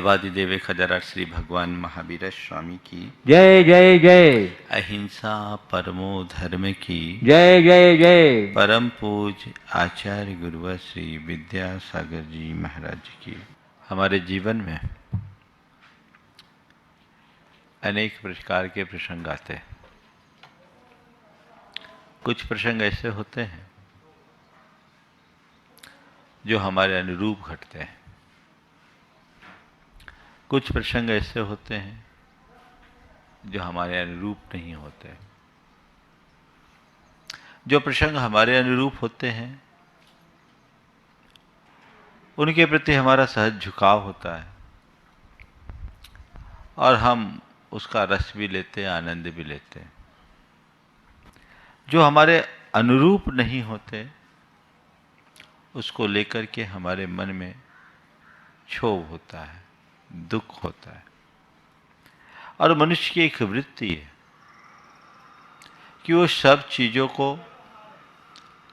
देवादिदेव खजरा श्री भगवान महावीर स्वामी की जय जय जय। अहिंसा परमो धर्म की जय जय जय। परम पूज आचार्य गुरुवर श्री विद्यासागर जी महाराज की। हमारे जीवन में अनेक प्रकार के प्रसंग आते हैं। कुछ प्रसंग ऐसे होते हैं जो हमारे अनुरूप घटते हैं, कुछ प्रसंग ऐसे होते हैं जो हमारे अनुरूप नहीं होते। जो प्रसंग हमारे अनुरूप होते हैं उनके प्रति हमारा सहज झुकाव होता है और हम उसका रस भी लेते हैं, आनंद भी लेते हैं। जो हमारे अनुरूप नहीं होते उसको लेकर के हमारे मन में क्षोभ होता है, दुख होता है। और मनुष्य की एक वृत्ति है कि वो सब चीज़ों को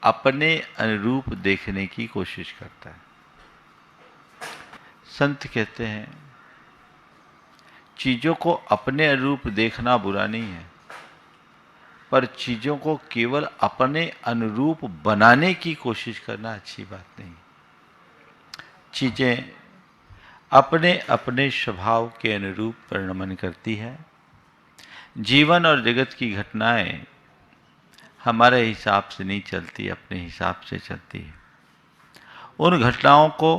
अपने अनुरूप देखने की कोशिश करता है। संत कहते हैं चीज़ों को अपने अनुरूप देखना बुरा नहीं है, पर चीज़ों को केवल अपने अनुरूप बनाने की कोशिश करना अच्छी बात नहीं। चीज़ें अपने अपने स्वभाव के अनुरूप परिणमन करती है। जीवन और जगत की घटनाएं हमारे हिसाब से नहीं चलती, अपने हिसाब से चलती है। उन घटनाओं को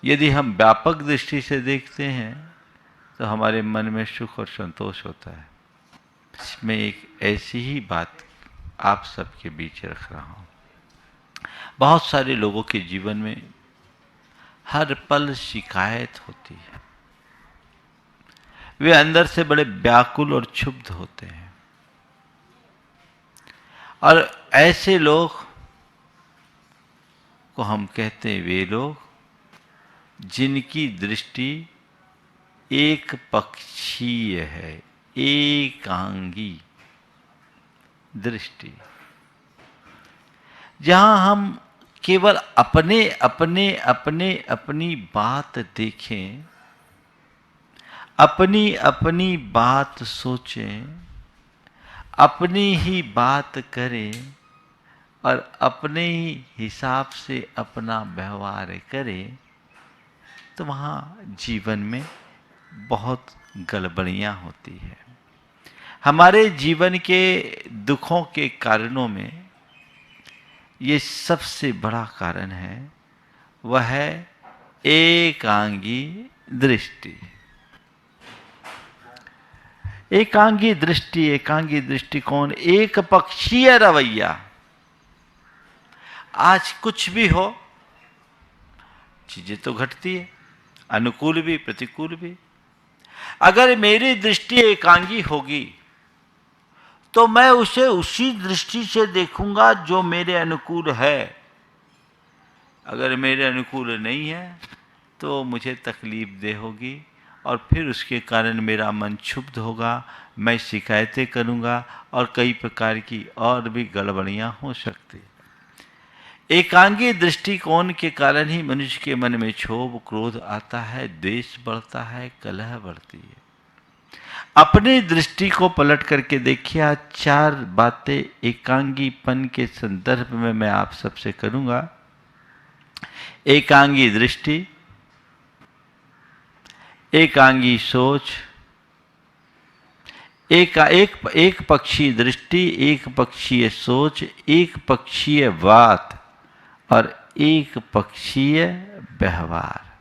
यदि हम व्यापक दृष्टि से देखते हैं तो हमारे मन में सुख और संतोष होता है। इसमें एक ऐसी ही बात आप सबके बीच रख रहा हूँ। बहुत सारे लोगों के जीवन में हर पल शिकायत होती है। वे अंदर से बड़े व्याकुल और क्षुब्ध होते हैं। और ऐसे लोग को हम कहते हैं वे लोग जिनकी दृष्टि एक पक्षीय है, एकांगी दृष्टि, जहां हम केवल अपने अपने अपने अपनी बात देखें, अपनी अपनी बात सोचें, अपनी ही बात करें और अपने ही हिसाब से अपना व्यवहार करें, तो वहाँ जीवन में बहुत गड़बड़ियाँ होती है। हमारे जीवन के दुखों के कारणों में ये सबसे बड़ा कारण है, वह है एकांगी दृष्टि। एकांगी दृष्टि, एकांगी दृष्टिकोण, एक पक्षीय रवैया। आज कुछ भी हो, चीजें तो घटती है, अनुकूल भी प्रतिकूल भी। अगर मेरी दृष्टि एकांगी होगी तो मैं उसे उसी दृष्टि से देखूंगा जो मेरे अनुकूल है। अगर मेरे अनुकूल नहीं है तो मुझे तकलीफ दे होगी और फिर उसके कारण मेरा मन क्षुब्ध होगा, मैं शिकायतें करूंगा और कई प्रकार की और भी गड़बड़ियां हो सकती। एकांगी दृष्टिकोण के कारण ही मनुष्य के मन में क्षोभ, क्रोध आता है, द्वेष बढ़ता है, कलह बढ़ती है। अपनी दृष्टि को पलट करके देखिए। आज चार बातें एकांगीपन के संदर्भ में मैं आप सबसे करूंगा। एकांगी दृष्टि, एकांगी सोच, एक पक्षीय दृष्टि, एक पक्षीय सोच, एक पक्षीय बात और एक पक्षीय व्यवहार।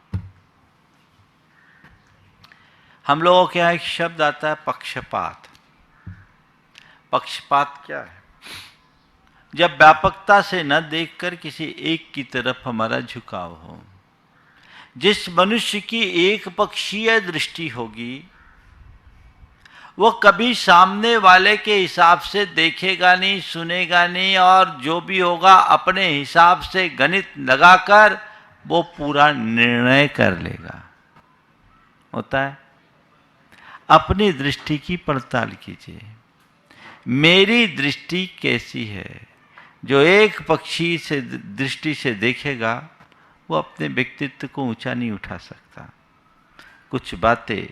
हम लोगों के यहाँ एक शब्द आता है पक्षपात। पक्षपात क्या है? जब व्यापकता से न देखकर किसी एक की तरफ हमारा झुकाव हो। जिस मनुष्य की एक पक्षीय दृष्टि होगी वो कभी सामने वाले के हिसाब से देखेगा नहीं, सुनेगा नहीं, और जो भी होगा अपने हिसाब से गणित लगाकर वो पूरा निर्णय कर लेगा। होता है। अपनी दृष्टि की पड़ताल कीजिए। मेरी दृष्टि कैसी है? जो एक पक्षी से दृष्टि से देखेगा वो अपने व्यक्तित्व को ऊंचा नहीं उठा सकता। कुछ बातें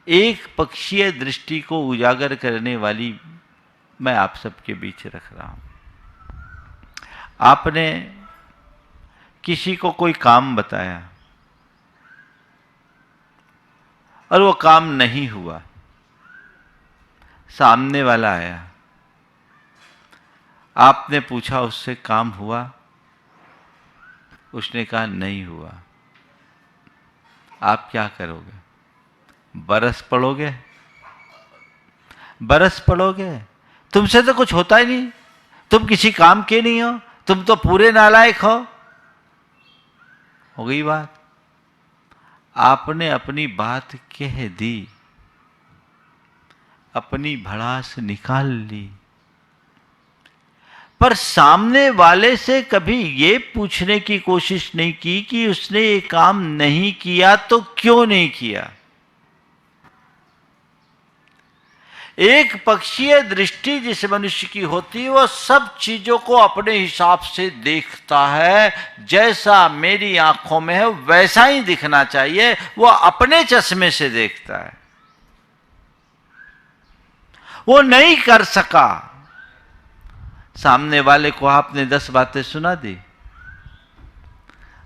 एक पक्षीय दृष्टि को उजागर करने वाली मैं आप सबके बीच रख रहा हूं। आपने किसी को कोई काम बताया और वो काम नहीं हुआ, सामने वाला आया, आपने पूछा उससे काम हुआ, उसने कहा नहीं हुआ, आप क्या करोगे? बरस पड़ोगे? बरस पड़ोगे? तुमसे तो कुछ होता ही नहीं, तुम किसी काम के नहीं हो, तुम तो पूरे नालायक हो गई बात। आपने अपनी बात कह दी, अपनी भड़ास निकाल ली, पर सामने वाले से कभी ये पूछने की कोशिश नहीं की कि उसने ये काम नहीं किया तो क्यों नहीं किया। एक पक्षीय दृष्टि जिस मनुष्य की होती है वह सब चीजों को अपने हिसाब से देखता है, जैसा मेरी आंखों में है वैसा ही दिखना चाहिए, वह अपने चश्मे से देखता है। वो नहीं कर सका, सामने वाले को आपने 10 बातें सुना दी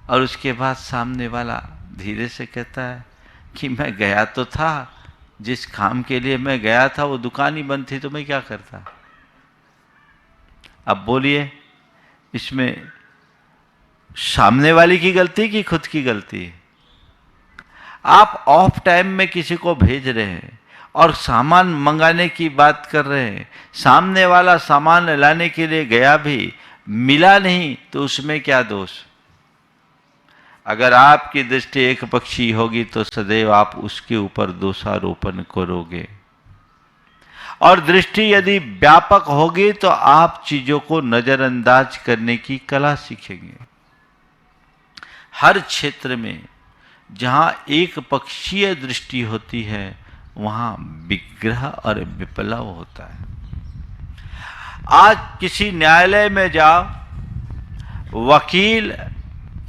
और उसके बाद सामने वाला धीरे से कहता है कि मैं गया तो था, जिस काम के लिए मैं गया था वो दुकान ही बंद थी, तो मैं क्या करता। अब बोलिए, इसमें सामने वाले की गलती कि खुद की गलती है? आप ऑफ टाइम में किसी को भेज रहे हैं और सामान मंगाने की बात कर रहे हैं, सामने वाला सामान लाने के लिए गया भी, मिला नहीं, तो उसमें क्या दोष? अगर आपकी दृष्टि एक पक्षी होगी तो सदैव आप उसके ऊपर दोषारोपण करोगे, और दृष्टि यदि व्यापक होगी तो आप चीजों को नजरअंदाज करने की कला सीखेंगे। हर क्षेत्र में जहां एक पक्षीय दृष्टि होती है वहां विग्रह और विप्लव होता है। आज किसी न्यायालय में जाओ, वकील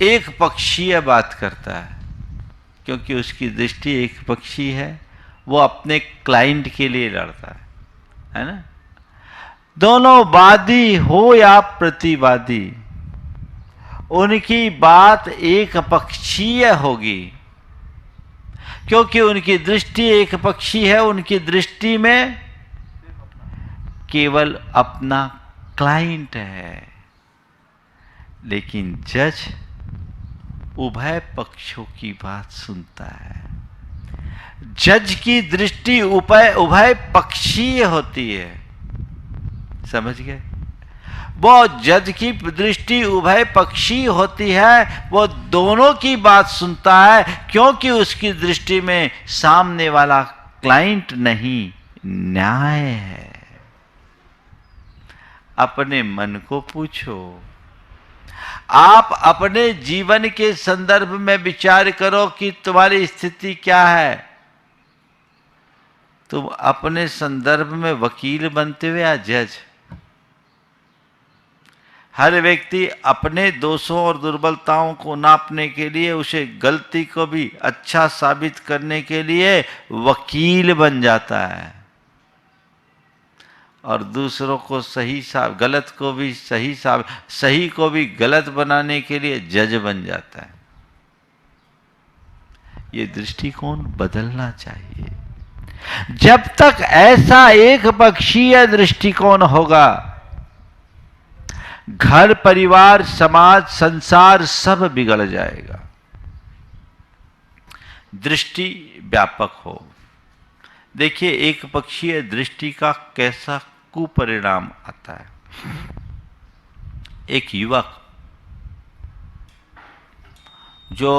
एक पक्षीय बात करता है क्योंकि उसकी दृष्टि एक पक्षी है, वो अपने क्लाइंट के लिए लड़ता है ना। दोनों वादी हो या प्रतिवादी, उनकी बात एक पक्षीय होगी क्योंकि उनकी दृष्टि एक पक्षी है। उनकी दृष्टि में केवल अपना क्लाइंट है, लेकिन जज उभय पक्षों की बात सुनता है। जज की दृष्टि उभय पक्षीय होती है, समझ गए? वो जज की दृष्टि उभय पक्षी होती है, वो दोनों की बात सुनता है क्योंकि उसकी दृष्टि में सामने वाला क्लाइंट नहीं, न्याय है। अपने मन को पूछो, आप अपने जीवन के संदर्भ में विचार करो कि तुम्हारी स्थिति क्या है। तुम अपने संदर्भ में वकील बनते हो या जज? हर व्यक्ति अपने दोषों और दुर्बलताओं को नापने के लिए, उसे गलती को भी अच्छा साबित करने के लिए वकील बन जाता है, और दूसरों को गलत को भी सही को भी गलत बनाने के लिए जज बन जाता है। ये दृष्टिकोण बदलना चाहिए। जब तक ऐसा एक पक्षीय दृष्टिकोण होगा, घर, परिवार, समाज, संसार सब बिगड़ जाएगा। दृष्टि व्यापक हो। देखिए, एक पक्षीय दृष्टि का कैसा कुपरिणाम आता है। एक युवक जो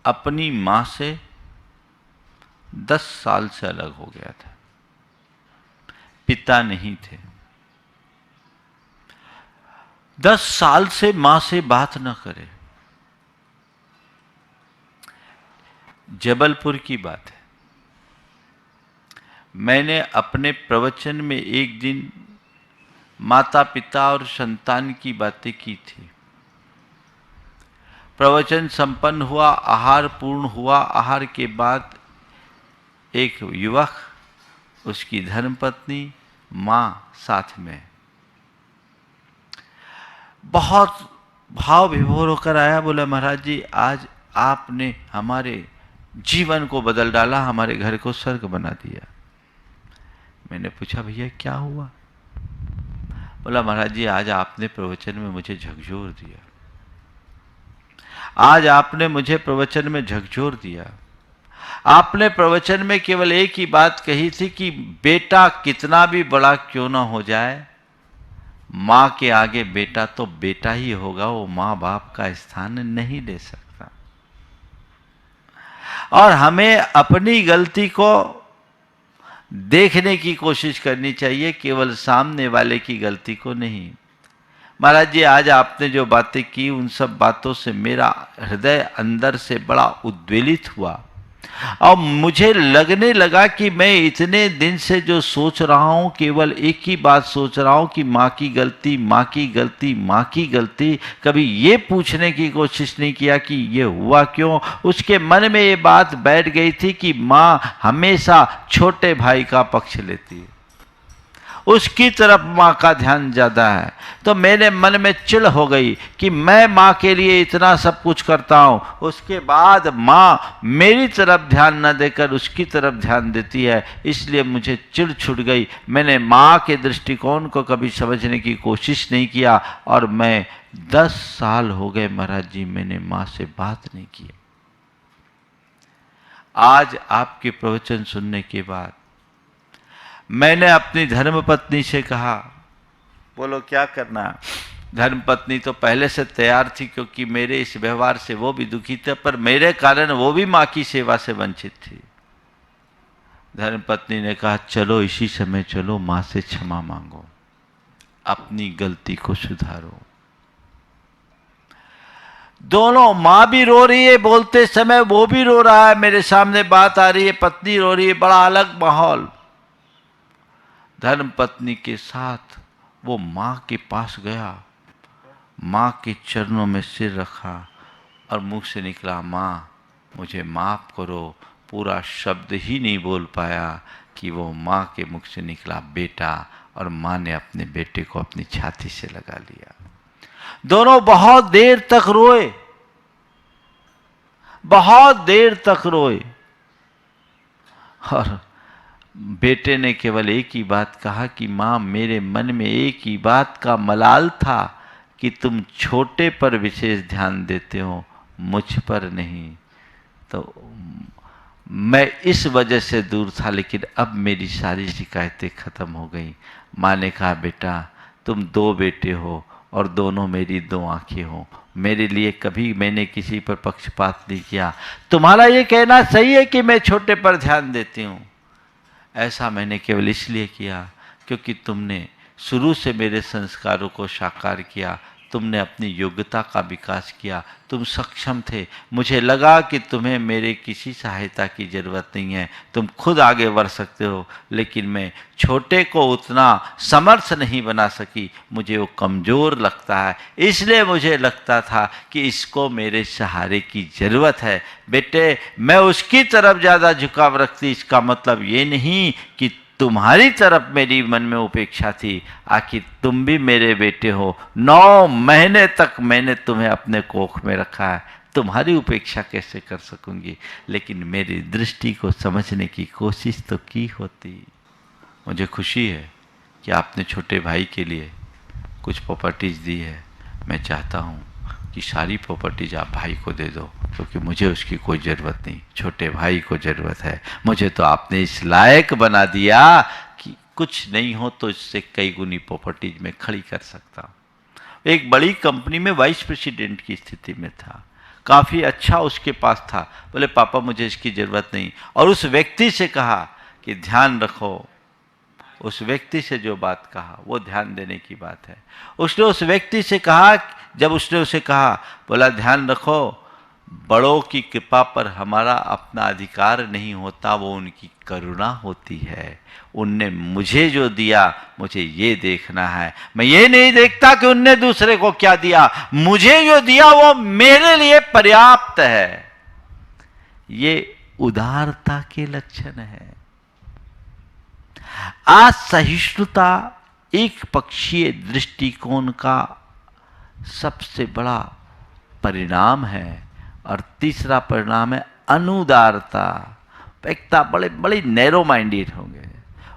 अपनी मां से 10 साल से अलग हो गया था, पिता नहीं थे, 10 साल से मां से बात न करे। जबलपुर की बात है। मैंने अपने प्रवचन में एक दिन माता पिता और संतान की बातें की थी। प्रवचन संपन्न हुआ, आहार पूर्ण हुआ। आहार के बाद एक युवक, उसकी धर्मपत्नी, माँ साथ में, बहुत भाव विभोर होकर आया। बोला, महाराज जी, आज आपने हमारे जीवन को बदल डाला, हमारे घर को स्वर्ग बना दिया। मैंने पूछा, भैया क्या हुआ? बोला, महाराज जी, आज आपने प्रवचन में मुझे झकझोर दिया। आज आपने मुझे प्रवचन में झकझोर दिया। आपने प्रवचन में केवल एक ही बात कही थी कि बेटा कितना भी बड़ा क्यों ना हो जाए, मां के आगे बेटा तो बेटा ही होगा, वो मां बाप का स्थान नहीं ले सकता। और हमें अपनी गलती को देखने की कोशिश करनी चाहिए, केवल सामने वाले की गलती को नहीं। महाराज जी, आज आपने जो बातें की, उन सब बातों से मेरा हृदय अंदर से बड़ा उद्वेलित हुआ और मुझे लगने लगा कि मैं इतने दिन से जो सोच रहा हूं, केवल एक ही बात सोच रहा हूं कि माँ की गलती, माँ की गलती, माँ की गलती। कभी ये पूछने की कोशिश नहीं किया कि ये हुआ क्यों। उसके मन में ये बात बैठ गई थी कि माँ हमेशा छोटे भाई का पक्ष लेती है, उसकी तरफ माँ का ध्यान ज्यादा है। तो मेरे मन में चिढ़ हो गई कि मैं माँ के लिए इतना सब कुछ करता हूँ, उसके बाद माँ मेरी तरफ ध्यान न देकर उसकी तरफ ध्यान देती है। इसलिए मुझे चिढ़ छूट गई। मैंने माँ के दृष्टिकोण को कभी समझने की कोशिश नहीं किया और मैं 10 साल हो गए महाराज जी, मैंने माँ से बात नहीं की। आज आपके प्रवचन सुनने के बाद मैंने अपनी धर्मपत्नी से कहा, बोलो क्या करना। धर्मपत्नी तो पहले से तैयार थी, क्योंकि मेरे इस व्यवहार से वो भी दुखी थे, पर मेरे कारण वो भी माँ की सेवा से वंचित थी। धर्मपत्नी ने कहा, चलो इसी समय चलो, माँ से क्षमा मांगो, अपनी गलती को सुधारो। दोनों, माँ भी रो रही है बोलते समय, वो भी रो रहा है, मेरे सामने बात आ रही है, पत्नी रो रही है, बड़ा अलग माहौल। धर्मपत्नी के साथ वो माँ के पास गया, माँ के चरणों में सिर रखा और मुंह से निकला, माँ मुझे माफ करो। पूरा शब्द ही नहीं बोल पाया कि वो माँ के मुख से निकला बेटा, और माँ ने अपने बेटे को अपनी छाती से लगा लिया। दोनों बहुत देर तक रोए, बहुत देर तक रोए, और बेटे ने केवल एक ही बात कहा कि माँ, मेरे मन में एक ही बात का मलाल था कि तुम छोटे पर विशेष ध्यान देते हो, मुझ पर नहीं। तो मैं इस वजह से दूर था, लेकिन अब मेरी सारी शिकायतें खत्म हो गई। माँ ने कहा, बेटा तुम 2 बेटे हो और दोनों मेरी 2 आंखें हो। मेरे लिए कभी मैंने किसी पर पक्षपात नहीं किया। तुम्हारा ये कहना सही है कि मैं छोटे पर ध्यान देती हूँ, ऐसा मैंने केवल इसलिए किया क्योंकि तुमने शुरू से मेरे संस्कारों को साकार किया, तुमने अपनी योग्यता का विकास किया, तुम सक्षम थे। मुझे लगा कि तुम्हें मेरे किसी सहायता की ज़रूरत नहीं है, तुम खुद आगे बढ़ सकते हो, लेकिन मैं छोटे को उतना समर्थ नहीं बना सकी, मुझे वो कमज़ोर लगता है। इसलिए मुझे लगता था कि इसको मेरे सहारे की ज़रूरत है। बेटे, मैं उसकी तरफ ज़्यादा झुकाव रखती, इसका मतलब ये नहीं कि तुम्हारी तरफ मेरी मन में उपेक्षा थी। आखिर तुम भी मेरे बेटे हो, 9 महीने तक मैंने तुम्हें अपने कोख में रखा है, तुम्हारी उपेक्षा कैसे कर सकूंगी। लेकिन मेरी दृष्टि को समझने की कोशिश तो की होती। मुझे खुशी है कि आपने छोटे भाई के लिए कुछ प्रॉपर्टीज दी है। मैं चाहता हूँ कि सारी प्रॉपर्टीज आप भाई को दे दो, क्योंकि मुझे उसकी कोई ज़रूरत नहीं, छोटे भाई को ज़रूरत है। मुझे तो आपने इस लायक बना दिया कि कुछ नहीं हो तो इससे कई गुनी प्रॉपर्टीज में खड़ी कर सकता हूँ। एक बड़ी कंपनी में वाइस प्रेसिडेंट की स्थिति में था, काफ़ी अच्छा उसके पास था। बोले, पापा मुझे इसकी ज़रूरत नहीं। और उस व्यक्ति से कहा कि ध्यान रखो, उस व्यक्ति से जो बात कहा वो ध्यान देने की बात है। उसने उस व्यक्ति से कहा, जब उसने उसे कहा, बोला ध्यान रखो, बड़ों की कृपा पर हमारा अपना अधिकार नहीं होता, वो उनकी करुणा होती है। उनने मुझे जो दिया मुझे ये देखना है, मैं ये नहीं देखता कि उनने दूसरे को क्या दिया, मुझे जो दिया वो मेरे लिए पर्याप्त है। ये उदारता के लक्षण है। असहिष्णुता एक पक्षीय दृष्टिकोण का सबसे बड़ा परिणाम है। और तीसरा परिणाम है अनुदारता। व्यक्ति बड़े बड़े नैरो माइंडेड होंगे,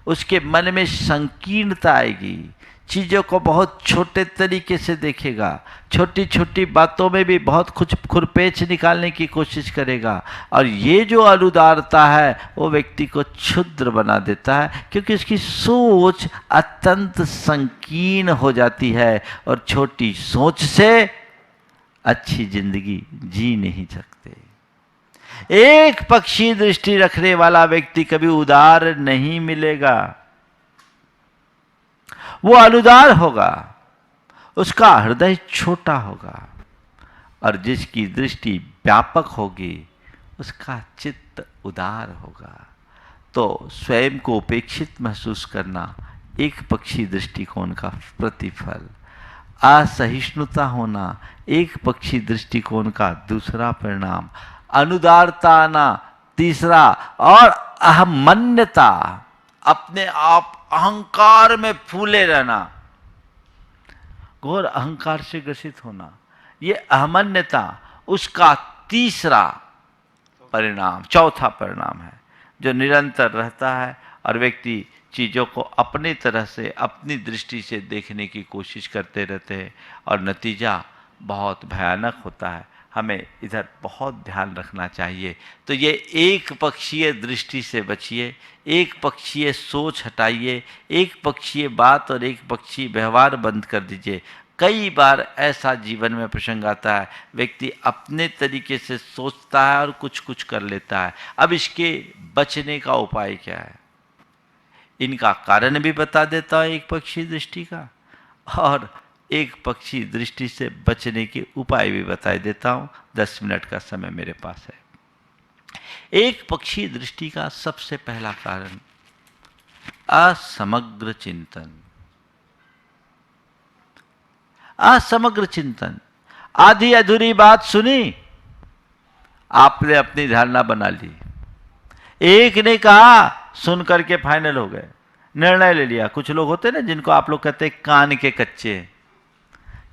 उसके मन में संकीर्णता आएगी, चीज़ों को बहुत छोटे तरीके से देखेगा, छोटी छोटी बातों में भी बहुत कुछ खुरपेच निकालने की कोशिश करेगा। और ये जो अनुदारता है वो व्यक्ति को क्षुद्र बना देता है, क्योंकि उसकी सोच अत्यंत संकीर्ण हो जाती है और छोटी सोच से अच्छी जिंदगी जी नहीं सकते। एक पक्षी दृष्टि रखने वाला व्यक्ति कभी उदार नहीं मिलेगा, वो अनुदार होगा, उसका हृदय छोटा होगा। और जिसकी दृष्टि व्यापक होगी उसका चित्त उदार होगा। तो स्वयं को उपेक्षित महसूस करना एक पक्षी दृष्टिकोण का प्रतिफल, असहिष्णुता होना एक पक्षी दृष्टिकोण का दूसरा परिणाम, अनुदारता आना तीसरा, और अहमन्यता, अपने आप अहंकार में फूले रहना, घोर अहंकार से ग्रसित होना, ये अहमन्यता उसका तीसरा परिणाम, चौथा परिणाम है, जो निरंतर रहता है। और व्यक्ति चीज़ों को अपनी तरह से, अपनी दृष्टि से देखने की कोशिश करते रहते हैं और नतीजा बहुत भयानक होता है। हमें इधर बहुत ध्यान रखना चाहिए। तो ये एक पक्षीय दृष्टि से बचिए, एक पक्षीय सोच हटाइए, एक पक्षीय बात और एक पक्षीय व्यवहार बंद कर दीजिए। कई बार ऐसा जीवन में प्रसंग आता है, व्यक्ति अपने तरीके से सोचता है और कुछ कुछ कर लेता है। अब इसके बचने का उपाय क्या है, इनका कारण भी बता देता हूँ एक पक्षी दृष्टि का, और एक पक्षी दृष्टि से बचने के उपाय भी बता देता हूँ। 10 मिनट का समय मेरे पास है। एक पक्षी दृष्टि का सबसे पहला कारण असमग्र चिंतन। असमग्र चिंतन, आधी अधूरी बात सुनी, आपने अपनी धारणा बना ली, एक ने कहा सुन करके फाइनल हो गए, निर्णय ले लिया। कुछ लोग होते ना जिनको आप लोग कहते हैं कान के कच्चे,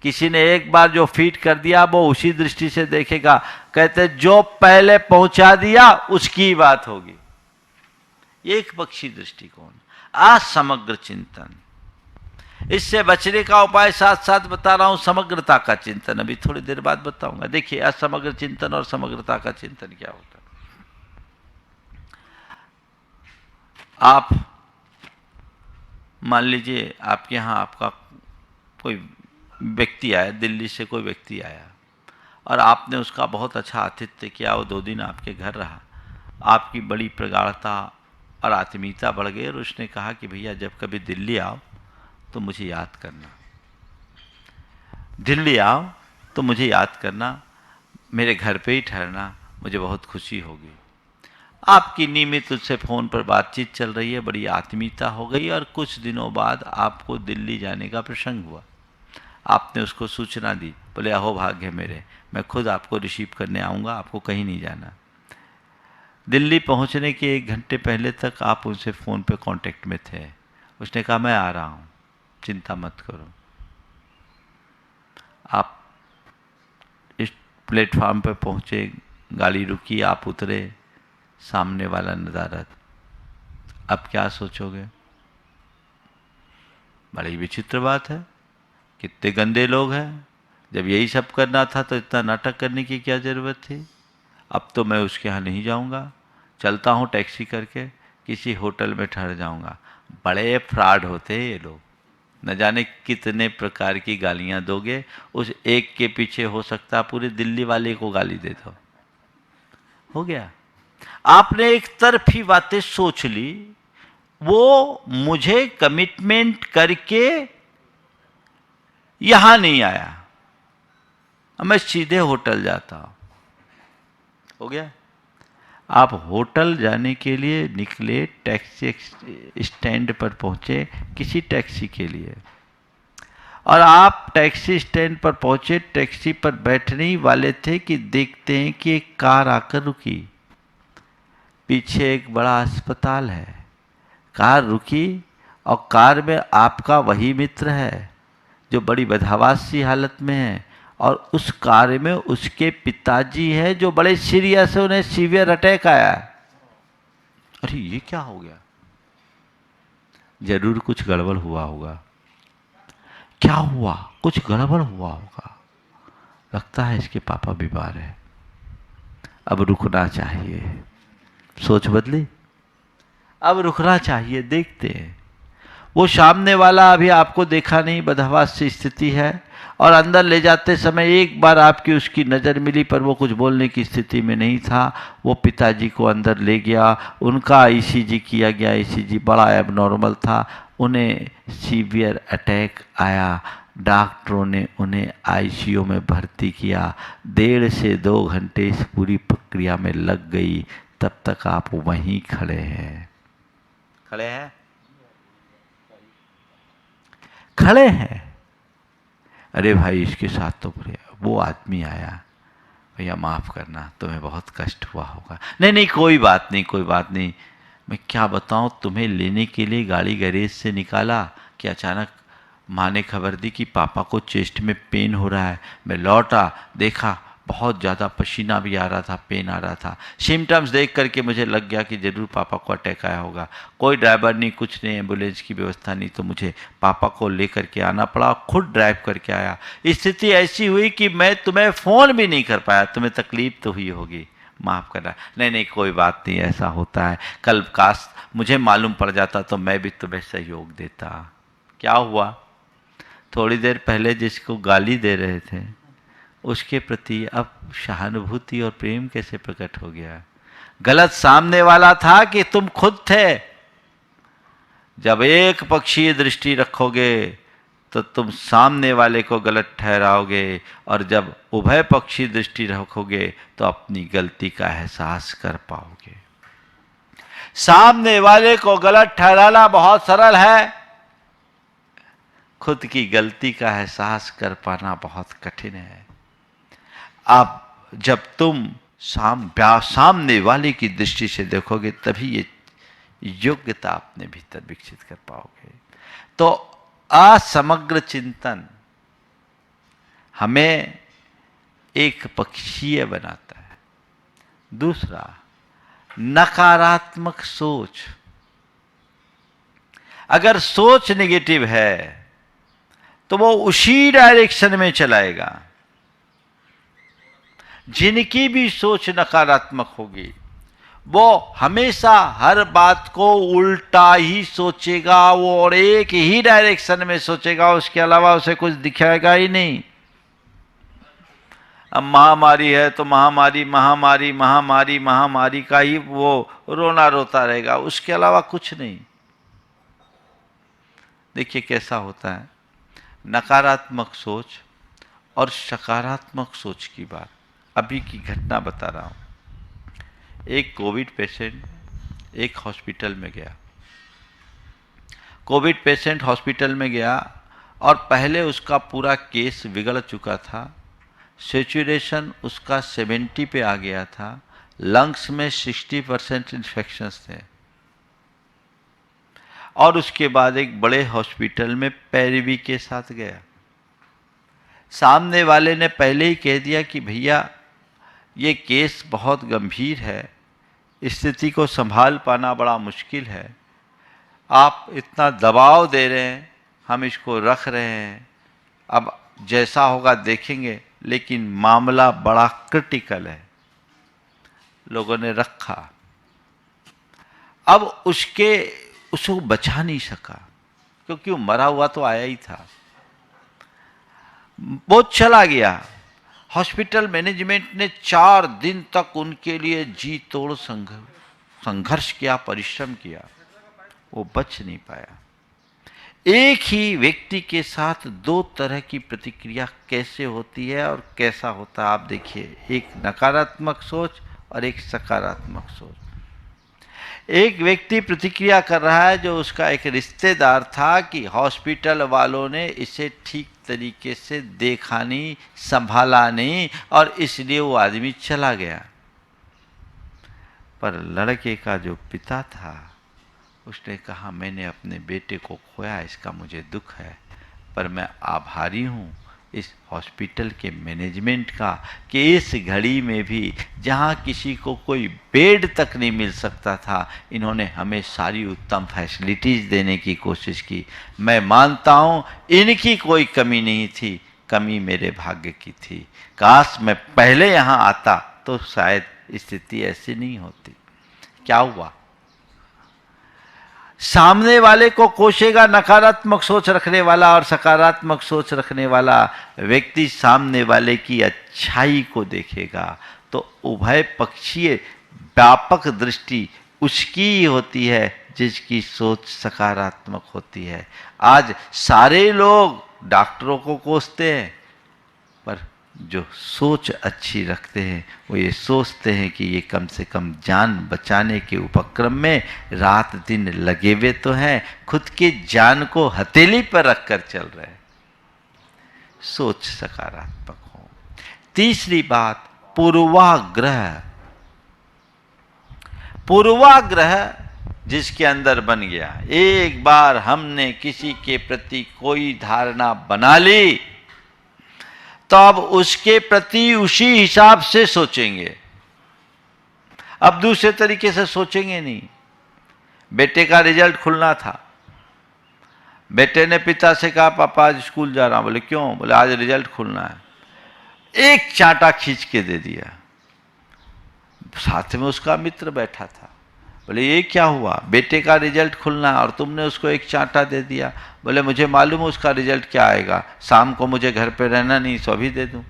किसी ने एक बार जो फीट कर दिया वो उसी दृष्टि से देखेगा, कहते जो पहले पहुंचा दिया उसकी बात होगी। एक पक्षी दृष्टिकोण, असमग्र चिंतन। इससे बचने का उपाय साथ साथ बता रहा हूं, समग्रता का चिंतन अभी थोड़ी देर बाद बताऊंगा। देखिए असमग्र चिंतन और समग्रता का चिंतन क्या होता है। आप मान लीजिए आपके यहाँ आपका कोई व्यक्ति आया, दिल्ली से कोई व्यक्ति आया और आपने उसका बहुत अच्छा आतिथ्य किया, वो 2 दिन आपके घर रहा, आपकी बड़ी प्रगाढ़ता और आत्मीयता बढ़ गई और उसने कहा कि भैया जब कभी दिल्ली आओ तो मुझे याद करना, दिल्ली आओ तो मुझे याद करना, मेरे घर पे ही ठहरना, मुझे बहुत खुशी होगी। आपकी नियमित उससे फ़ोन पर बातचीत चल रही है, बड़ी आत्मीयता हो गई और कुछ दिनों बाद आपको दिल्ली जाने का प्रसंग हुआ। आपने उसको सूचना दी, बोले अहो भाग्य मेरे, मैं खुद आपको रिसीव करने आऊँगा, आपको कहीं नहीं जाना। दिल्ली पहुँचने के 1 घंटे पहले तक आप उनसे फ़ोन पे कांटेक्ट में थे। उसने कहा मैं आ रहा हूँ, चिंता मत करो। आप इस प्लेटफार्म पे पहुँचे, गाड़ी रुकी, आप उतरे, सामने वाला नज़ारा, अब क्या सोचोगे? बड़ी विचित्र बात है, कितने गंदे लोग हैं, जब यही सब करना था तो इतना नाटक करने की क्या ज़रूरत थी। अब तो मैं उसके यहाँ नहीं जाऊँगा, चलता हूँ टैक्सी करके किसी होटल में ठहर जाऊँगा। बड़े फ्रॉड होते हैं ये लोग, न जाने कितने प्रकार की गालियाँ दोगे, उस एक के पीछे हो सकता पूरे दिल्ली वाले को गाली दे दो। हो गया, आपने एक तरफी बातें सोच ली, वो मुझे कमिटमेंट करके यहां नहीं आया, मैं सीधे होटल जाता हूं। हो गया। आप होटल जाने के लिए निकले, टैक्सी स्टैंड पर पहुंचे किसी टैक्सी के लिए, और आप टैक्सी स्टैंड पर पहुंचे, टैक्सी पर बैठने ही वाले थे कि देखते हैं कि एक कार आकर रुकी। पीछे एक बड़ा अस्पताल है। कार रुकी और कार में आपका वही मित्र है जो बड़ी बदहवास सी हालत में है, और उस कार में उसके पिताजी हैं जो बड़े सीरियस है, उन्हें सीवियर अटैक आया। अरे ये क्या हो गया? जरूर कुछ गड़बड़ हुआ होगा। क्या हुआ? कुछ गड़बड़ हुआ होगा। लगता है इसके पापा बीमार है, अब रुकना चाहिए। सोच बदली, अब रुकना चाहिए, देखते हैं। वो सामने वाला अभी आपको देखा नहीं, बदहवास सी स्थिति है, और अंदर ले जाते समय एक बार आपकी उसकी नज़र मिली, पर वो कुछ बोलने की स्थिति में नहीं था। वो पिताजी को अंदर ले गया, उनका ईसीजी किया गया, ईसीजी बड़ा एबनॉर्मल था, उन्हें सीवियर अटैक आया। डॉक्टरों ने उन्हें आईसीयू में भर्ती किया। 1.5 से 2 घंटे इस पूरी प्रक्रिया में लग गई, तब तक आप वहीं खड़े हैं। खड़े हैं, खड़े हैं। अरे भाई इसके साथ तो वो आदमी आया, भैया माफ़ करना, तुम्हें बहुत कष्ट हुआ होगा। नहीं नहीं कोई बात नहीं, कोई बात नहीं। मैं क्या बताऊं, तुम्हें लेने के लिए गाड़ी गैरेज से निकाला कि अचानक माँ ने खबर दी कि पापा को चेस्ट में पेन हो रहा है। मैं लौटा, देखा बहुत ज़्यादा पसीना भी आ रहा था, पेन आ रहा था। सिम्टम्स देख करके मुझे लग गया कि ज़रूर पापा को अटैक आया होगा। कोई ड्राइवर नहीं, कुछ नहीं, एम्बुलेंस की व्यवस्था नहीं, तो मुझे पापा को लेकर के आना पड़ा, खुद ड्राइव करके आया। स्थिति ऐसी हुई कि मैं तुम्हें फ़ोन भी नहीं कर पाया। तुम्हें तकलीफ़ तो हुई होगी, माफ़ करना। नहीं नहीं कोई बात नहीं, ऐसा होता है। कल काश मुझे मालूम पड़ जाता तो मैं भी तुम्हें सहयोग देता। क्या हुआ? थोड़ी देर पहले जिसको गाली दे रहे थे उसके प्रति अब सहानुभूति और प्रेम कैसे प्रकट हो गया? गलत सामने वाला था कि तुम खुद थे? जब एक पक्षीय दृष्टि रखोगे तो तुम सामने वाले को गलत ठहराओगे, और जब उभय पक्षी दृष्टि रखोगे तो अपनी गलती का एहसास कर पाओगे। सामने वाले को गलत ठहराना बहुत सरल है, खुद की गलती का एहसास कर पाना बहुत कठिन है। अब जब तुम सामने वाले की दृष्टि से देखोगे तभी ये योग्यता अपने भीतर विकसित कर पाओगे। तो असमग्र चिंतन हमें एक पक्षीय बनाता है। दूसरा, नकारात्मक सोच। अगर सोच नेगेटिव है तो वो उसी डायरेक्शन में चलाएगा। जिनकी भी सोच नकारात्मक होगी वो हमेशा हर बात को उल्टा ही सोचेगा, वो और एक ही डायरेक्शन में सोचेगा, उसके अलावा उसे कुछ दिखाएगा ही नहीं। अब महामारी है तो महामारी महामारी महामारी महामारी का ही वो रोना रोता रहेगा, उसके अलावा कुछ नहीं। देखिए कैसा होता है। नकारात्मक सोच और सकारात्मक सोच की बात, अभी की घटना बता रहा हूँ। एक कोविड पेशेंट एक हॉस्पिटल में गया। कोविड पेशेंट हॉस्पिटल में गया और पहले उसका पूरा केस बिगड़ चुका था। सेचुरेशन उसका 70 पे आ गया था। लंग्स में 60% इन्फेक्शंस थे। और उसके बाद एक बड़े हॉस्पिटल में पैरवी के साथ गया। सामने वाले ने पहले ही कह दिया कि भैया ये केस बहुत गंभीर है, स्थिति को संभाल पाना बड़ा मुश्किल है, आप इतना दबाव दे रहे हैं, हम इसको रख रहे हैं, अब जैसा होगा देखेंगे, लेकिन मामला बड़ा क्रिटिकल है। लोगों ने रखा। अब उसको बचा नहीं सका क्योंकि वो मरा हुआ तो आया ही था। वो चला गया। हॉस्पिटल मैनेजमेंट ने 4 दिन तक उनके लिए जी तोड़ संघर्ष किया, परिश्रम किया, वो बच नहीं पाया। एक ही व्यक्ति के साथ 2 तरह की प्रतिक्रिया कैसे होती है और कैसा होता है आप देखिए। एक नकारात्मक सोच और एक सकारात्मक सोच। एक व्यक्ति प्रतिक्रिया कर रहा है जो उसका एक रिश्तेदार था कि हॉस्पिटल वालों ने इसे ठीक तरीके से देखा नहीं, संभाला नहीं और इसलिए वो आदमी चला गया। पर लड़के का जो पिता था उसने कहा मैंने अपने बेटे को खोया, इसका मुझे दुख है, पर मैं आभारी हूँ इस हॉस्पिटल के मैनेजमेंट का कि इस घड़ी में भी जहाँ किसी को कोई बेड तक नहीं मिल सकता था, इन्होंने हमें सारी उत्तम फैसिलिटीज़ देने की कोशिश की। मैं मानता हूँ इनकी कोई कमी नहीं थी, कमी मेरे भाग्य की थी। काश मैं पहले यहाँ आता तो शायद स्थिति ऐसी नहीं होती। क्या हुआ? सामने वाले को कोसेगा नकारात्मक सोच रखने वाला और सकारात्मक सोच रखने वाला व्यक्ति सामने वाले की अच्छाई को देखेगा। तो उभय पक्षीय व्यापक दृष्टि उसकी ही होती है जिसकी सोच सकारात्मक होती है। आज सारे लोग डॉक्टरों को कोसते हैं, पर जो सोच अच्छी रखते हैं वो ये सोचते हैं कि ये कम से कम जान बचाने के उपक्रम में रात दिन लगे हुए तो हैं, खुद के जान को हथेली पर रखकर चल रहे हैं। सोच सकारात्मक हो। तीसरी बात, पूर्वाग्रह। पूर्वाग्रह जिसके अंदर बन गया, एक बार हमने किसी के प्रति कोई धारणा बना ली तो अब उसके प्रति उसी हिसाब से सोचेंगे, अब दूसरे तरीके से सोचेंगे नहीं। बेटे का रिजल्ट खुलना था, बेटे ने पिता से कहा पापा आज स्कूल जा रहा हूं। बोले क्यों? बोले आज रिजल्ट खुलना है। एक चांटा खींच के दे दिया। साथ में उसका मित्र बैठा था। बोले ये क्या हुआ? बेटे का रिजल्ट खुलना और तुमने उसको एक चांटा दे दिया। बोले मुझे मालूम है उसका रिजल्ट क्या आएगा, शाम को मुझे घर पे रहना नहीं, सो अभी दे दूं।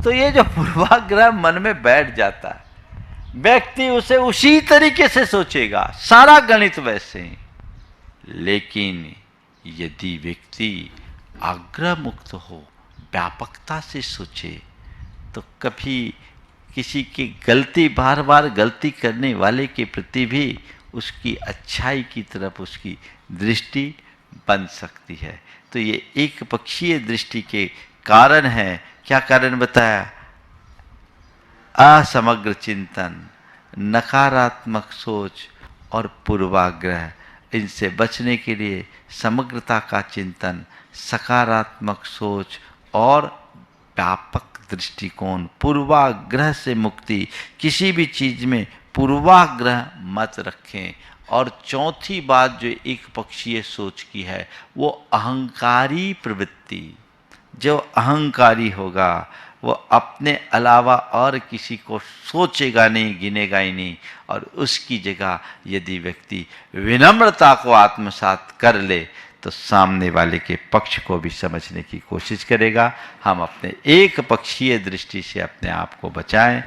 तो ये जो पूर्वाग्रह मन में बैठ जाता है, व्यक्ति उसे उसी तरीके से सोचेगा, सारा गणित वैसे ही। लेकिन यदि व्यक्ति आग्रह मुक्त हो, व्यापकता से सोचे, तो कभी किसी की गलती, बार बार गलती करने वाले के प्रति भी उसकी अच्छाई की तरफ उसकी दृष्टि बन सकती है। तो ये एक पक्षीय दृष्टि के कारण है। क्या कारण बताया? असमग्र चिंतन, नकारात्मक सोच और पूर्वाग्रह। इनसे बचने के लिए समग्रता का चिंतन, सकारात्मक सोच और व्यापक दृष्टिकोण, पूर्वाग्रह से मुक्ति। किसी भी चीज में पूर्वाग्रह मत रखें। और चौथी बात जो एक पक्षीय सोच की है, वो अहंकारी प्रवृत्ति। जो अहंकारी होगा वो अपने अलावा और किसी को सोचेगा नहीं, गिनेगा ही नहीं। और उसकी जगह यदि व्यक्ति विनम्रता को आत्मसात कर ले तो सामने वाले के पक्ष को भी समझने की कोशिश करेगा। हम अपने एक पक्षीय दृष्टि से अपने आप को बचाएं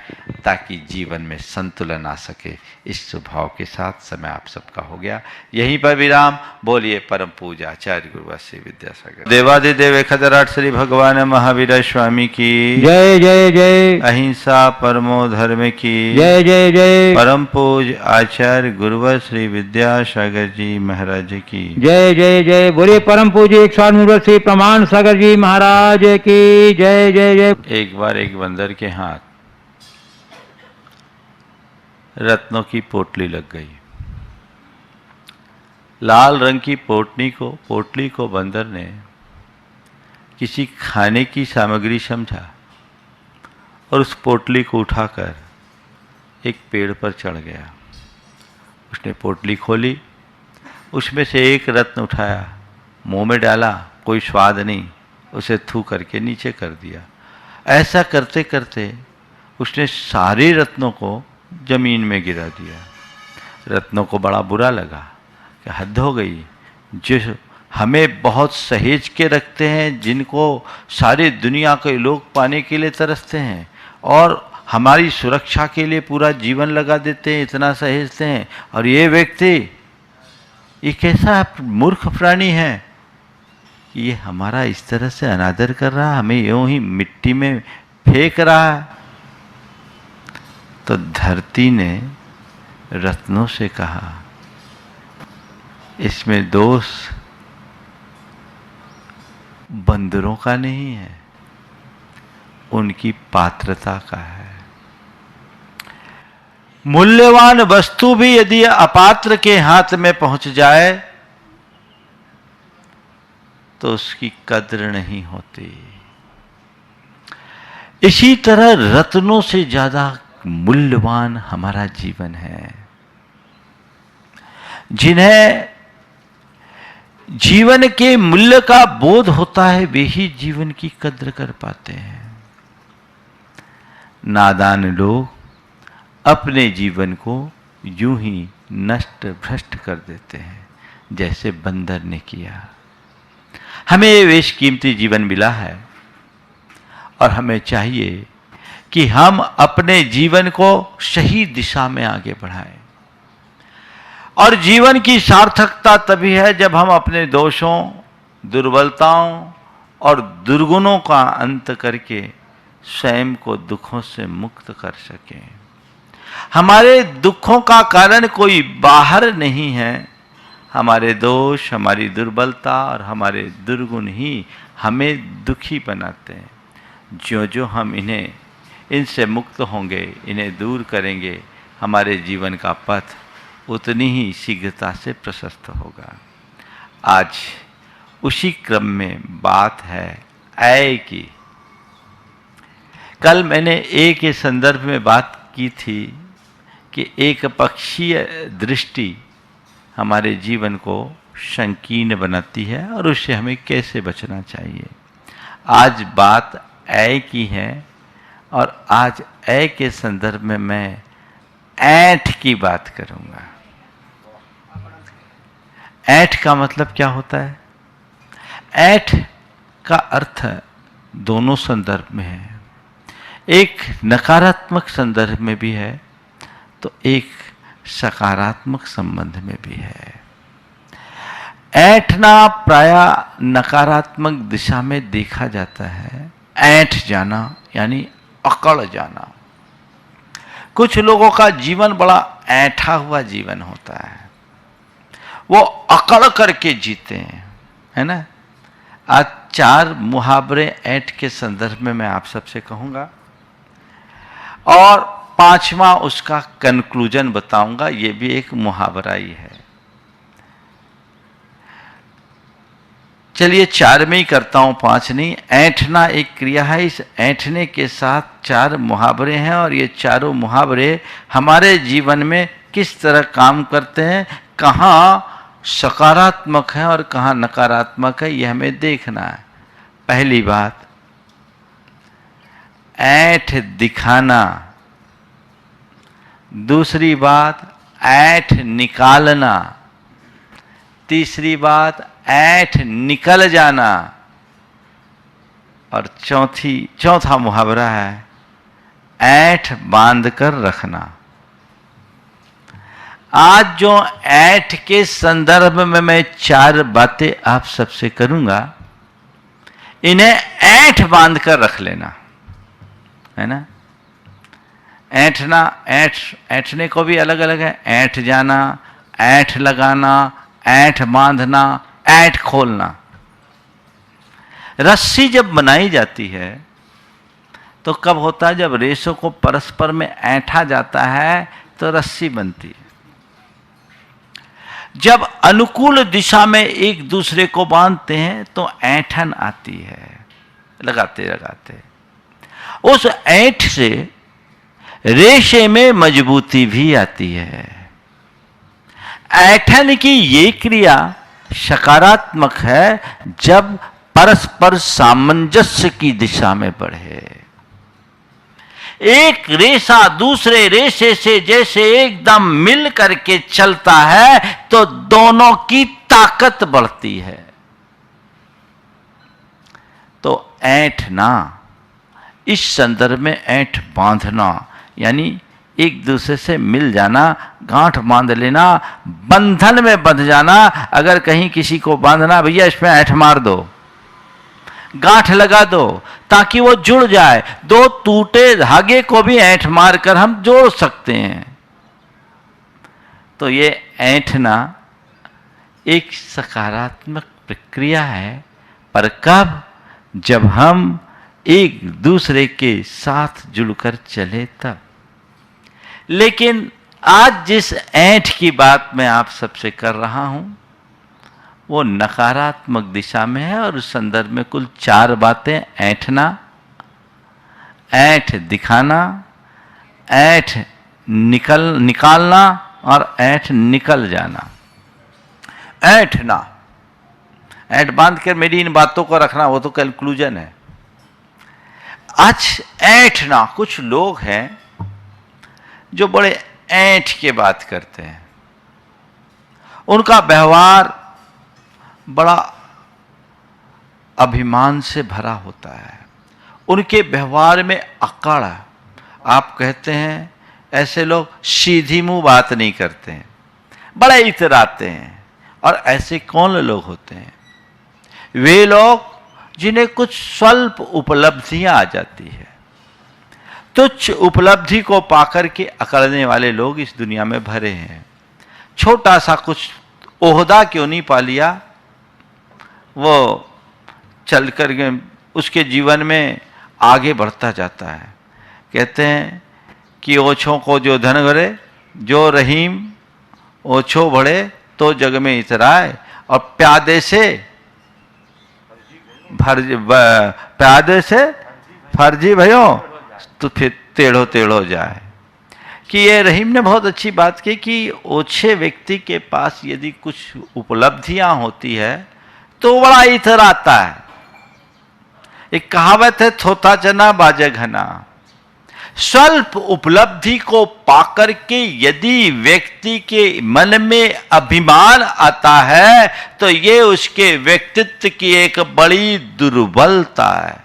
ताकि जीवन में संतुलन आ सके। इस स्वभाव के साथ समय आप सबका हो गया। यहीं पर विराम। बोलिए परम पूज्य आचार्य गुरु श्री विद्यासागर देवादिदेव खदराट श्री भगवान महावीर स्वामी की जय जय जय। अहिंसा परमो धर्म की जय जय जय। परम पूज्य आचार्य गुरु श्री विद्यासागर जी महाराज की जय जय जय। बोलिए परम पूज्य एक श्री प्रमाण सागर जी महाराज की जय जय जय। एक बार एक बंदर के हाथ रत्नों की पोटली लग गई। लाल रंग की पोटली को बंदर ने किसी खाने की सामग्री समझा और उस पोटली को उठाकर एक पेड़ पर चढ़ गया। उसने पोटली खोली, उसमें से एक रत्न उठाया, मुंह में डाला, कोई स्वाद नहीं, उसे थू करके नीचे कर दिया। ऐसा करते करते उसने सारे रत्नों को जमीन में गिरा दिया। रत्नों को बड़ा बुरा लगा कि हद हो गई। जो हमें बहुत सहेज के रखते हैं, जिनको सारी दुनिया के लोग पाने के लिए तरसते हैं और हमारी सुरक्षा के लिए पूरा जीवन लगा देते हैं, इतना सहेजते हैं, और ये व्यक्ति ये कैसा मूर्ख प्राणी है कि ये हमारा इस तरह से अनादर कर रहा है, हमें यूं ही मिट्टी में फेंक रहा है। तो धरती ने रत्नों से कहा, इसमें दोष बंदरों का नहीं है, उनकी पात्रता का है। मूल्यवान वस्तु भी यदि अपात्र के हाथ में पहुंच जाए तो उसकी कद्र नहीं होती। इसी तरह रत्नों से ज्यादा मूल्यवान हमारा जीवन है। जिन्हें जीवन के मूल्य का बोध होता है वे ही जीवन की कद्र कर पाते हैं। नादान लोग अपने जीवन को यूं ही नष्ट भ्रष्ट कर देते हैं जैसे बंदर ने किया। हमें ये बेशकीमती जीवन मिला है और हमें चाहिए कि हम अपने जीवन को सही दिशा में आगे बढ़ाएं। और जीवन की सार्थकता तभी है जब हम अपने दोषों, दुर्बलताओं और दुर्गुणों का अंत करके स्वयं को दुखों से मुक्त कर सकें। हमारे दुखों का कारण कोई बाहर नहीं है, हमारे दोष, हमारी दुर्बलता और हमारे दुर्गुण ही हमें दुखी बनाते हैं। जो जो हम इनसे मुक्त होंगे, इन्हें दूर करेंगे, हमारे जीवन का पथ उतनी ही शीघ्रता से प्रशस्त होगा। आज उसी क्रम में बात है ऐ की। कल मैंने ए के संदर्भ में बात की थी कि एक पक्षीय दृष्टि हमारे जीवन को संकीर्ण बनाती है और उससे हमें कैसे बचना चाहिए। आज बात ऐ की है और आज ऐ के संदर्भ में मैं ऐंठ की बात करूंगा। ऐंठ का मतलब क्या होता है? ऐंठ का अर्थ दोनों संदर्भ में है। एक नकारात्मक संदर्भ में भी है तो एक सकारात्मक संबंध में भी है। ऐंठना प्रायः नकारात्मक दिशा में देखा जाता है। ऐंठ जाना यानी अकड़ जाना। कुछ लोगों का जीवन बड़ा ऐंठा हुआ जीवन होता है, वो अकड़ करके जीते हैं, है ना। आज 4 मुहावरे ऐंठ के संदर्भ में मैं आप सबसे कहूंगा और 5वां उसका कंक्लूजन बताऊंगा। ये भी एक मुहावरा ही है। चलिए 4 में ही करता हूं, 5 नहीं। ऐंठना एक क्रिया है, इस ऐंठने के साथ 4 मुहावरे हैं और ये चारों मुहावरे हमारे जीवन में किस तरह काम करते हैं, कहाँ सकारात्मक है और कहाँ नकारात्मक है, यह हमें देखना है। पहली बात, ऐंठ दिखाना। दूसरी बात, ऐंठ निकालना। तीसरी बात, ऐंठ निकल जाना। और चौथा मुहावरा है ऐंठ बांध कर रखना। आज जो ऐंठ के संदर्भ में मैं 4 बातें आप सबसे करूंगा, इन्हें ऐंठ बांध कर रख लेना, है ना। ऐंठना, ऐंठने को भी अलग अलग है। ऐंठ जाना, ऐंठ लगाना, ऐंठ बांधना, ऐंठ खोलना। रस्सी जब बनाई जाती है तो कब होता है? जब रेशों को परस्पर में ऐंठा जाता है तो रस्सी बनती है। जब अनुकूल दिशा में एक दूसरे को बांधते हैं तो ऐंठन आती है, लगाते लगाते। उस ऐंठ से रेशे में मजबूती भी आती है। ऐंठन की ये क्रिया सकारात्मक है जब परस्पर सामंजस्य की दिशा में बढ़े। एक रेशा दूसरे रेशे से जैसे एकदम मिल करके चलता है तो दोनों की ताकत बढ़ती है। तो ऐंठना, इस संदर्भ में ऐंठ बांधना यानी एक दूसरे से मिल जाना, गांठ बांध लेना, बंधन में बंध जाना। अगर कहीं किसी को बांधना, भैया इसमें ऐंठ मार दो, गांठ लगा दो ताकि वो जुड़ जाए। दो टूटे धागे को भी ऐंठ मारकर हम जोड़ सकते हैं। तो ये ऐंठना एक सकारात्मक प्रक्रिया है, पर कब? जब हम एक दूसरे के साथ जुड़कर चले तब। लेकिन आज जिस ऐंठ की बात मैं आप सबसे कर रहा हूं वो नकारात्मक दिशा में है, और उस संदर्भ में कुल 4 बातें: ऐंठना, ऐंठ दिखाना, ऐंठ निकालना और ऐंठ निकल जाना। ऐंठना, ऐंठ बांध कर मेरी इन बातों को रखना, वो तो कंक्लूजन है। आज ऐंठना, कुछ लोग हैं जो बड़े ऐंठ के बात करते हैं, उनका व्यवहार बड़ा अभिमान से भरा होता है, उनके व्यवहार में अकड़ है। आप कहते हैं ऐसे लोग सीधी मुंह बात नहीं करते हैं, बड़े इतराते हैं। और ऐसे कौन लोग होते हैं? वे लोग जिन्हें कुछ स्वल्प उपलब्धियां आ जाती है, तुच्छ उपलब्धि को पाकर के अकड़ने वाले लोग इस दुनिया में भरे हैं। छोटा सा कुछ ओहदा क्यों नहीं पा लिया, वो चल कर उसके जीवन में आगे बढ़ता जाता है। कहते हैं कि ओछों को जो धन भरे, जो रहीम ओछो बढ़े तो जग में इतराए, और प्यादे से फर्जी भयो तो फिर टेढ़ो टेढ़ो जाए। कि ये रहीम ने बहुत अच्छी बात की कि ओछे व्यक्ति के पास यदि कुछ उपलब्धियां होती है तो बड़ा इतराता है। एक कहावत है, थोथा चना बाजे घना। स्वल्प उपलब्धि को पाकर के यदि व्यक्ति के मन में अभिमान आता है तो ये उसके व्यक्तित्व की एक बड़ी दुर्बलता है,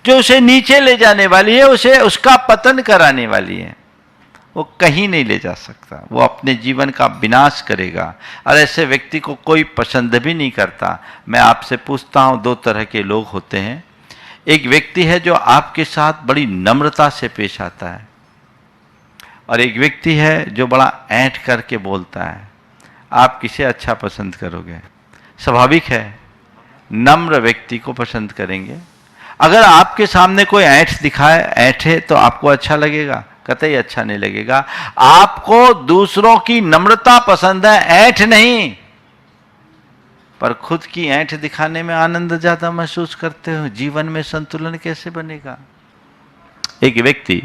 जो उसे नीचे ले जाने वाली है, उसे उसका पतन कराने वाली है। वो कहीं नहीं ले जा सकता, वो अपने जीवन का विनाश करेगा, और ऐसे व्यक्ति को कोई पसंद भी नहीं करता। मैं आपसे पूछता हूं, 2 तरह के लोग होते हैं। एक व्यक्ति है जो आपके साथ बड़ी नम्रता से पेश आता है, और एक व्यक्ति है जो बड़ा ऐंठ करके बोलता है। आप किसे अच्छा पसंद करोगे? स्वाभाविक है, नम्र व्यक्ति को पसंद करेंगे। अगर आपके सामने कोई ऐंठ दिखाए, ऐंठे, तो आपको अच्छा लगेगा? कतई अच्छा नहीं लगेगा। आपको दूसरों की नम्रता पसंद है, ऐंठ नहीं। पर खुद की ऐंठ दिखाने में आनंद ज्यादा महसूस करते हो। जीवन में संतुलन कैसे बनेगा? एक व्यक्ति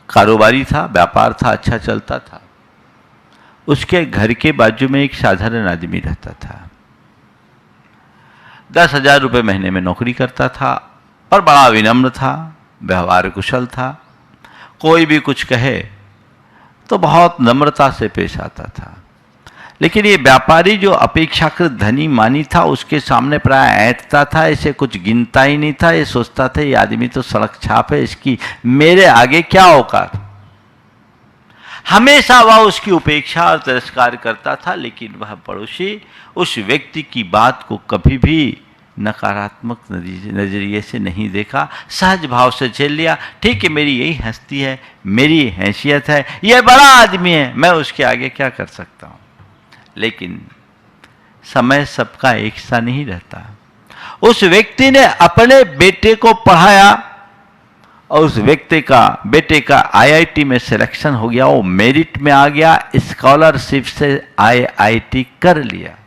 कारोबारी था, व्यापार था, अच्छा चलता था। उसके घर के बाजू में एक साधारण आदमी रहता था। 10,000 रुपये महीने में नौकरी करता था, और बड़ा विनम्र था, व्यवहार कुशल था। कोई भी कुछ कहे तो बहुत नम्रता से पेश आता था। लेकिन ये व्यापारी जो अपेक्षाकृत धनी मानी था, उसके सामने प्राय ऐंठता था, इसे कुछ गिनता ही नहीं था। ये सोचता था ये आदमी तो सड़क छाप है, इसकी मेरे आगे क्या औकात। हमेशा वह उसकी उपेक्षा और तिरस्कार करता था, लेकिन वह पड़ोसी उस व्यक्ति की बात को कभी भी नकारात्मक नजरिए से नहीं देखा, सहज भाव से झेल लिया। ठीक है, मेरी यही हस्ती है, मेरी हैसियत है, यह बड़ा आदमी है, मैं उसके आगे क्या कर सकता हूं। लेकिन समय सबका एक सा नहीं रहता। उस व्यक्ति ने अपने बेटे को पढ़ाया, और उस व्यक्ति का बेटे का आईआईटी में सिलेक्शन हो गया, वो मेरिट में आ गया, स्कॉलरशिप से आईआईटी कर लिया।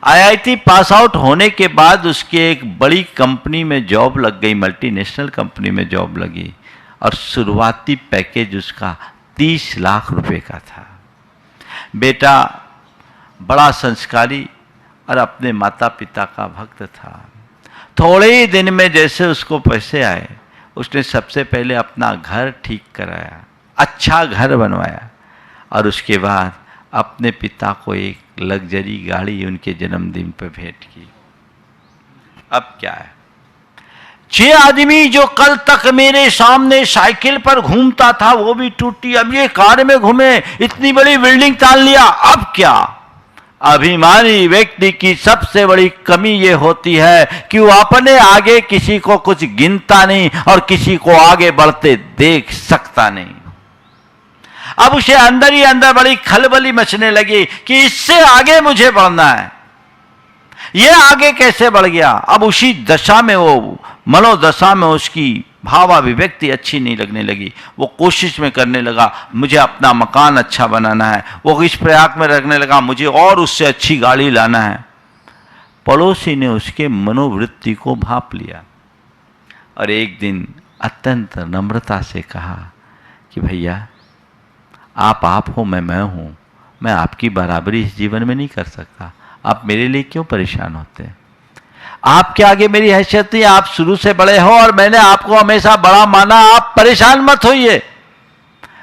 आईआईटी पास आउट होने के बाद उसकी एक बड़ी कंपनी में जॉब लग गई, मल्टीनेशनल कंपनी में जॉब लगी, और शुरुआती पैकेज उसका 30 लाख रुपए का था। बेटा बड़ा संस्कारी और अपने माता पिता का भक्त था। थोड़े ही दिन में जैसे उसको पैसे आए, उसने सबसे पहले अपना घर ठीक कराया, अच्छा घर बनवाया, और उसके बाद अपने पिता को एक लग्जरी गाड़ी उनके जन्मदिन पर भेंट की। अब क्या है, ये आदमी जो कल तक मेरे सामने साइकिल पर घूमता था वो भी टूटी, अब ये कार में घूमे, इतनी बड़ी बिल्डिंग तान लिया, अब क्या? अभिमानी व्यक्ति की सबसे बड़ी कमी ये होती है कि वो अपने आगे किसी को कुछ गिनता नहीं और किसी को आगे बढ़ते देख सकता नहीं। अब उसे अंदर ही अंदर बड़ी खलबली मचने लगी कि इससे आगे मुझे बढ़ना है, ये आगे कैसे बढ़ गया। अब उसी दशा में, वो मनोदशा में उसकी भावाभिव्यक्ति अच्छी नहीं लगने लगी। वो कोशिश में करने लगा मुझे अपना मकान अच्छा बनाना है, वो इस प्रयाग में रखने लगा मुझे और उससे अच्छी गाड़ी लाना है। पड़ोसी ने उसके मनोवृत्ति को भांप लिया और एक दिन अत्यंत नम्रता से कहा कि भैया आप हो, मैं हूं, मैं आपकी बराबरी इस जीवन में नहीं कर सकता, आप मेरे लिए क्यों परेशान होते हैं। आपके आगे मेरी हैसियत नहीं, आप शुरू से बड़े हो और मैंने आपको हमेशा बड़ा माना, आप परेशान मत होइए।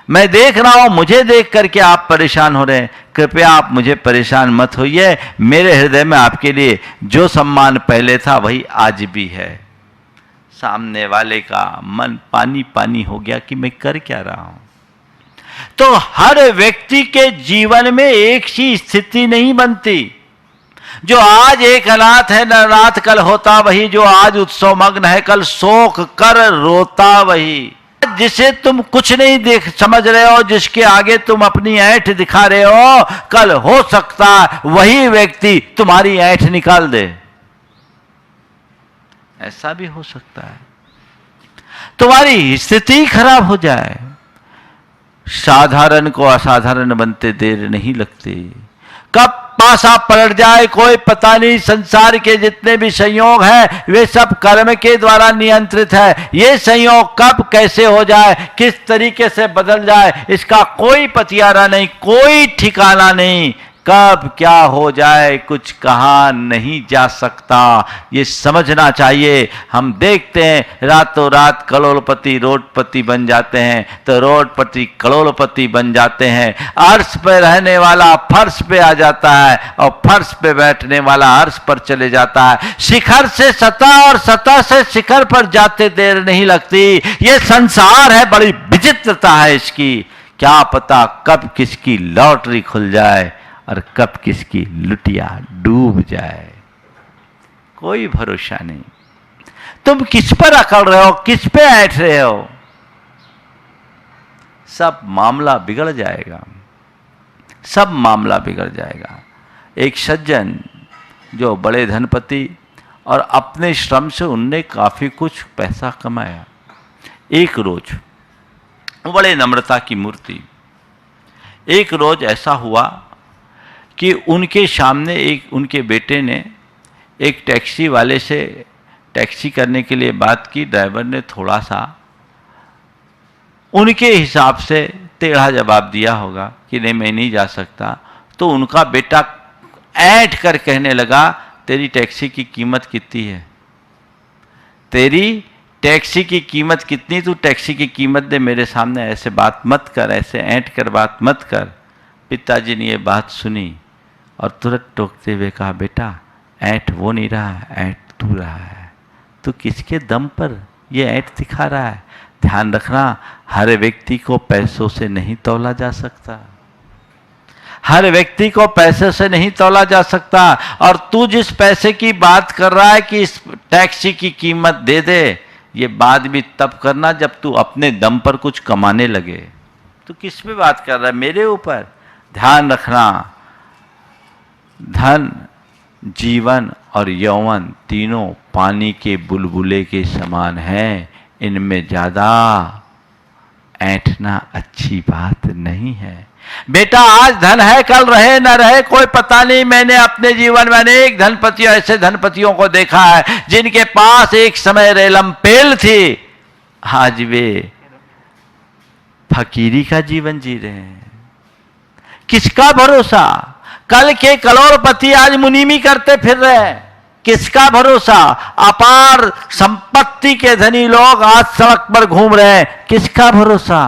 मैं देख रहा हूं, मुझे देख करके आप परेशान हो रहे हैं, कृपया आप मुझे परेशान मत होइए। मेरे हृदय में आपके लिए जो सम्मान पहले था वही आज भी है। सामने वाले का मन पानी पानी हो गया कि मैं कर क्या रहा हूं। तो हर व्यक्ति के जीवन में एक सी स्थिति नहीं बनती। जो आज एक अनाथ है, अनाथ कल होता वही, जो आज उत्सव मग्न है कल शोक कर रोता वही। जिसे तुम कुछ नहीं देख समझ रहे हो, जिसके आगे तुम अपनी ऐंठ दिखा रहे हो, कल हो सकता वही व्यक्ति तुम्हारी ऐंठ निकाल दे। ऐसा भी हो सकता है, तुम्हारी स्थिति खराब हो जाए। साधारण को असाधारण बनते देर नहीं लगती। कब पासा पलट जाए कोई पता नहीं। संसार के जितने भी संयोग हैं वे सब कर्म के द्वारा नियंत्रित है। ये संयोग कब कैसे हो जाए, किस तरीके से बदल जाए, इसका कोई पतियारा नहीं, कोई ठिकाना नहीं। कब क्या हो जाए कुछ कहा नहीं जा सकता, ये समझना चाहिए। हम देखते हैं रातों रात करोड़पति रोडपति बन जाते हैं, तो रोडपति करोड़पति बन जाते हैं। अर्श पे रहने वाला फर्श पे आ जाता है और फर्श पे बैठने वाला अर्श पर चले जाता है। शिखर से सतह और सतह से शिखर पर जाते देर नहीं लगती। ये संसार है, बड़ी विचित्रता है इसकी। क्या पता कब किसकी लॉटरी खुल जाए और कब किसकी लुटिया डूब जाए, कोई भरोसा नहीं। तुम किस पर अकड़ रहे हो, किस पे ऐठ रहे हो, सब मामला बिगड़ जाएगा, सब मामला बिगड़ जाएगा। एक सज्जन जो बड़े धनपति और अपने श्रम से उनने काफी कुछ पैसा कमाया। एक रोज वो बड़े नम्रता की मूर्ति, एक रोज ऐसा हुआ कि उनके सामने एक उनके बेटे ने एक टैक्सी वाले से टैक्सी करने के लिए बात की। ड्राइवर ने थोड़ा सा उनके हिसाब से टेढ़ा जवाब दिया होगा कि नहीं मैं नहीं जा सकता। तो उनका बेटा ऐंठ कर कहने लगा तेरी टैक्सी की कीमत कितनी है, तेरी टैक्सी की कीमत कितनी, तू टैक्सी की कीमत दे, मेरे सामने ऐसे बात मत कर, ऐसे ऐंठ कर बात मत कर। पिताजी ने ये बात सुनी और तुरंत टोकते हुए कहा बेटा ऐंठ वो नहीं रहा, ऐंठ तू रहा है। तू किसके दम पर ये ऐंठ दिखा रहा है। ध्यान रखना, हर व्यक्ति को पैसों से नहीं तौला जा सकता, हर व्यक्ति को पैसे से नहीं तौला जा सकता। और तू जिस पैसे की बात कर रहा है कि इस टैक्सी की कीमत दे दे, ये बात भी तब करना जब तू अपने दम पर कुछ कमाने लगे। तू किस पे बात कर रहा है, मेरे ऊपर। ध्यान रखना, धन, जीवन और यौवन तीनों पानी के बुलबुले के समान हैं। इनमें ज्यादा ऐंठना अच्छी बात नहीं है। बेटा आज धन है, कल रहे न रहे कोई पता नहीं। मैंने अपने जीवन में अनेक धनपतियों, ऐसे धनपतियों को देखा है जिनके पास एक समय रेलम पेल थी, आज वे फकीरी का जीवन जी रहे हैं। किसका भरोसा, कल के करोड़पति आज मुनीमी करते फिर रहे हैं, किसका भरोसा। अपार संपत्ति के धनी लोग आज सड़क पर घूम रहे हैं, किसका भरोसा।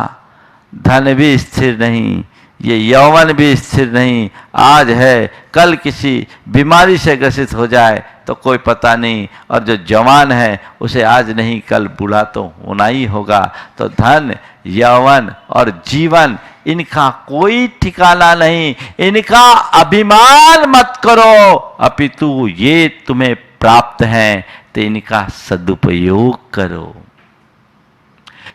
धन भी स्थिर नहीं, ये यौवन भी स्थिर नहीं। आज है, कल किसी बीमारी से ग्रसित हो जाए तो कोई पता नहीं। और जो जवान है उसे आज नहीं कल बूढ़ा तो होना ही होगा। तो धन, यौवन और जीवन इनका कोई ठिकाना नहीं। इनका अभिमान मत करो, अपितु ये तुम्हें प्राप्त है तो इनका सदुपयोग करो।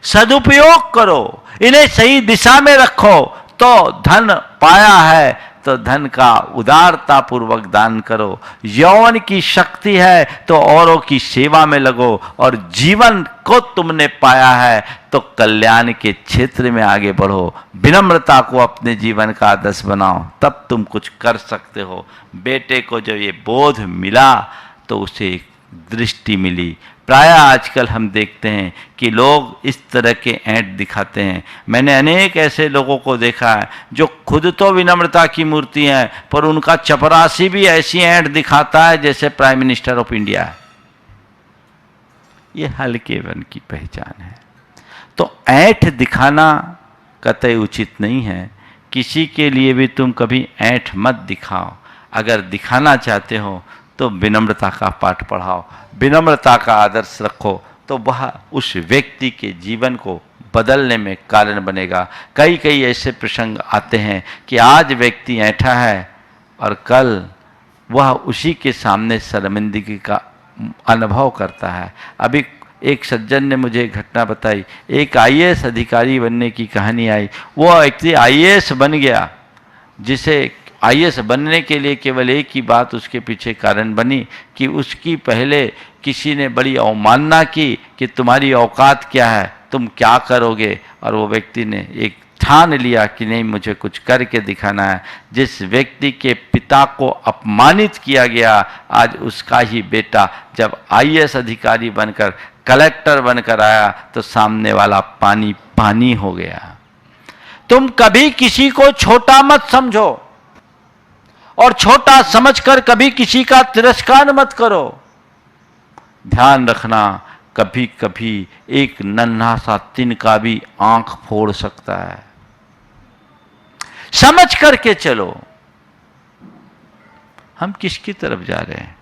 सदुपयोग करो, इन्हें सही दिशा में रखो। तो धन पाया है तो धन का उदारता पूर्वक दान करो। यौवन की शक्ति है तो औरों की सेवा में लगो। और जीवन को तुमने पाया है तो कल्याण के क्षेत्र में आगे बढ़ो। विनम्रता को अपने जीवन का आदर्श बनाओ, तब तुम कुछ कर सकते हो। बेटे को जब ये बोध मिला तो उसे एक दृष्टि मिली। प्राय आजकल हम देखते हैं कि लोग इस तरह के ऐंठ दिखाते हैं। मैंने अनेक ऐसे लोगों को देखा है जो खुद तो विनम्रता की मूर्ति हैं, पर उनका चपरासी भी ऐसी ऐंठ दिखाता है जैसे प्राइम मिनिस्टर ऑफ इंडिया है। ये हल्केपन की पहचान है। तो ऐंठ दिखाना कतई उचित नहीं है। किसी के लिए भी तुम कभी ऐंठ मत दिखाओ। अगर दिखाना चाहते हो तो विनम्रता का पाठ पढ़ाओ, विनम्रता का आदर्श रखो, तो वह उस व्यक्ति के जीवन को बदलने में कारण बनेगा। कई कई ऐसे प्रसंग आते हैं कि आज व्यक्ति ऐंठा है और कल वह उसी के सामने शर्मिंदगी का अनुभव करता है। अभी एक सज्जन ने मुझे एक घटना बताई। एक आईएएस अधिकारी बनने की कहानी आई। वो व्यक्ति आईएएस बन गया, जिसे आईएएस बनने के लिए केवल एक ही बात उसके पीछे कारण बनी कि उसकी पहले किसी ने बड़ी अवमानना की कि तुम्हारी औकात क्या है, तुम क्या करोगे। और वो व्यक्ति ने एक ठान लिया कि नहीं, मुझे कुछ करके दिखाना है। जिस व्यक्ति के पिता को अपमानित किया गया, आज उसका ही बेटा जब आईएएस अधिकारी बनकर कलेक्टर बनकर आया तो सामने वाला पानी पानी हो गया। तुम कभी किसी को छोटा मत समझो और छोटा समझकर कभी किसी का तिरस्कार मत करो। ध्यान रखना, कभी कभी एक नन्हा सा तिनका भी आंख फोड़ सकता है। समझ करके चलो हम किसकी तरफ जा रहे हैं।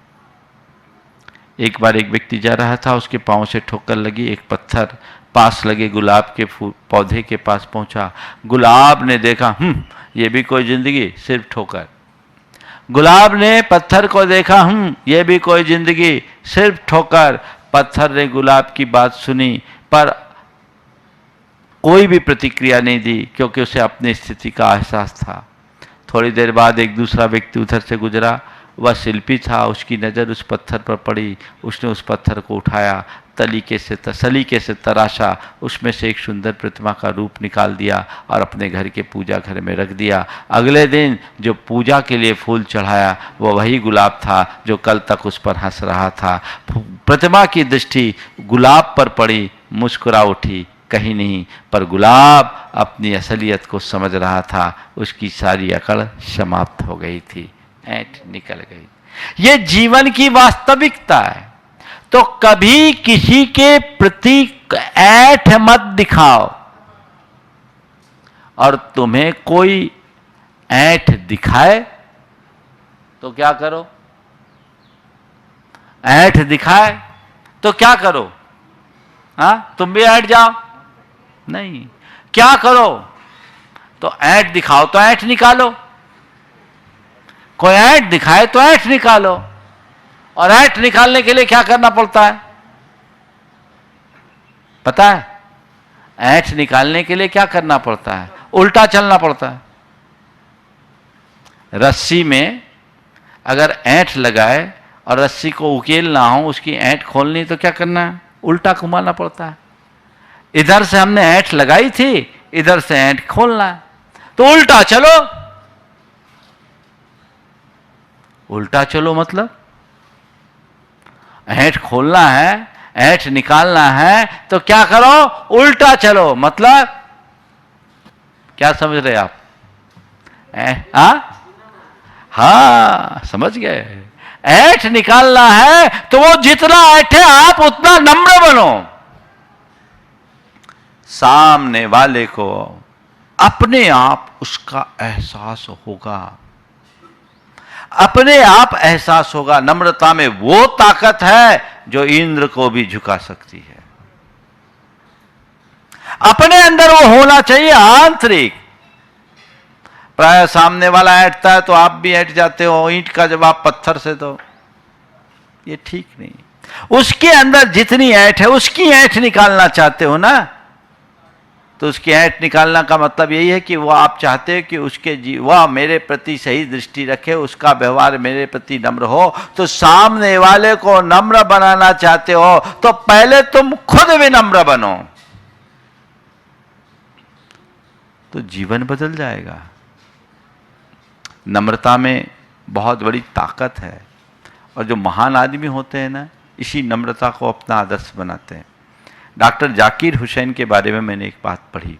एक बार एक व्यक्ति जा रहा था, उसके पांव से ठोकर लगी। एक पत्थर पास लगे गुलाब के पौधे के पास पहुंचा। गुलाब ने देखा, ये भी कोई जिंदगी, सिर्फ ठोकर। गुलाब ने पत्थर को देखा, ये भी कोई जिंदगी, सिर्फ ठोकर। पत्थर ने गुलाब की बात सुनी पर कोई भी प्रतिक्रिया नहीं दी, क्योंकि उसे अपनी स्थिति का एहसास था। थोड़ी देर बाद एक दूसरा व्यक्ति उधर से गुजरा। वह शिल्पी था, उसकी नज़र उस पत्थर पर पड़ी। उसने उस पत्थर को उठाया, सलीके से तराशा, उसमें से एक सुंदर प्रतिमा का रूप निकाल दिया और अपने घर के पूजा घर में रख दिया। अगले दिन जो पूजा के लिए फूल चढ़ाया वो वही गुलाब था जो कल तक उस पर हंस रहा था। प्रतिमा की दृष्टि गुलाब पर पड़ी, मुस्कुरा उठी, कहीं नहीं, पर गुलाब अपनी असलियत को समझ रहा था। उसकी सारी अकड़ समाप्त हो गई थी, ऐंठ निकल गई। ये जीवन की वास्तविकता है। तो कभी किसी के प्रति ऐंठ मत दिखाओ, और तुम्हें कोई ऐंठ दिखाए तो क्या करो। ऐंठ दिखाए तो क्या करो, तुम भी ऐंठ जाओ? नहीं, क्या करो? तो ऐंठ दिखाओ तो ऐंठ निकालो। कोई ऐंठ दिखाए तो ऐंठ निकालो। और ऐंठ निकालने के लिए क्या करना पड़ता है पता है? ऐंठ निकालने के लिए क्या करना पड़ता है? उल्टा चलना पड़ता है। रस्सी में अगर ऐंठ लगाए और रस्सी को उकेलना हो, उसकी ऐंठ खोलनी, तो क्या करना है? उल्टा घुमाना पड़ता है। इधर से हमने ऐंठ लगाई थी, इधर से ऐंठ खोलना है, तो उल्टा चलो। उल्टा चलो मतलब ऐंठ खोलना है, ऐंठ निकालना है, तो क्या करो? उल्टा चलो। मतलब क्या समझ रहे आप? हाँ, समझ गए। ऐंठ निकालना है तो वो जितना ऐंठे आप उतना नम्र बनो। सामने वाले को अपने आप उसका एहसास होगा, अपने आप एहसास होगा। नम्रता में वो ताकत है जो इंद्र को भी झुका सकती है। अपने अंदर वो होना चाहिए आंतरिक प्राय सामने वाला ऐंठता है तो आप भी ऐंठ जाते हो, ईंट का जवाब पत्थर से, तो ये ठीक नहीं। उसके अंदर जितनी ऐंठ है उसकी ऐंठ निकालना चाहते हो ना, तो उसकी ऐंठ निकालना का मतलब यही है कि वो आप चाहते हो कि उसके वह मेरे प्रति सही दृष्टि रखे, उसका व्यवहार मेरे प्रति नम्र हो। तो सामने वाले को नम्र बनाना चाहते हो तो पहले तुम खुद विनम्र बनो, तो जीवन बदल जाएगा। नम्रता में बहुत बड़ी ताकत है, और जो महान आदमी होते हैं ना, इसी नम्रता को अपना आदर्श बनाते हैं। डॉक्टर जाकिर हुसैन के बारे में मैंने एक बात पढ़ी।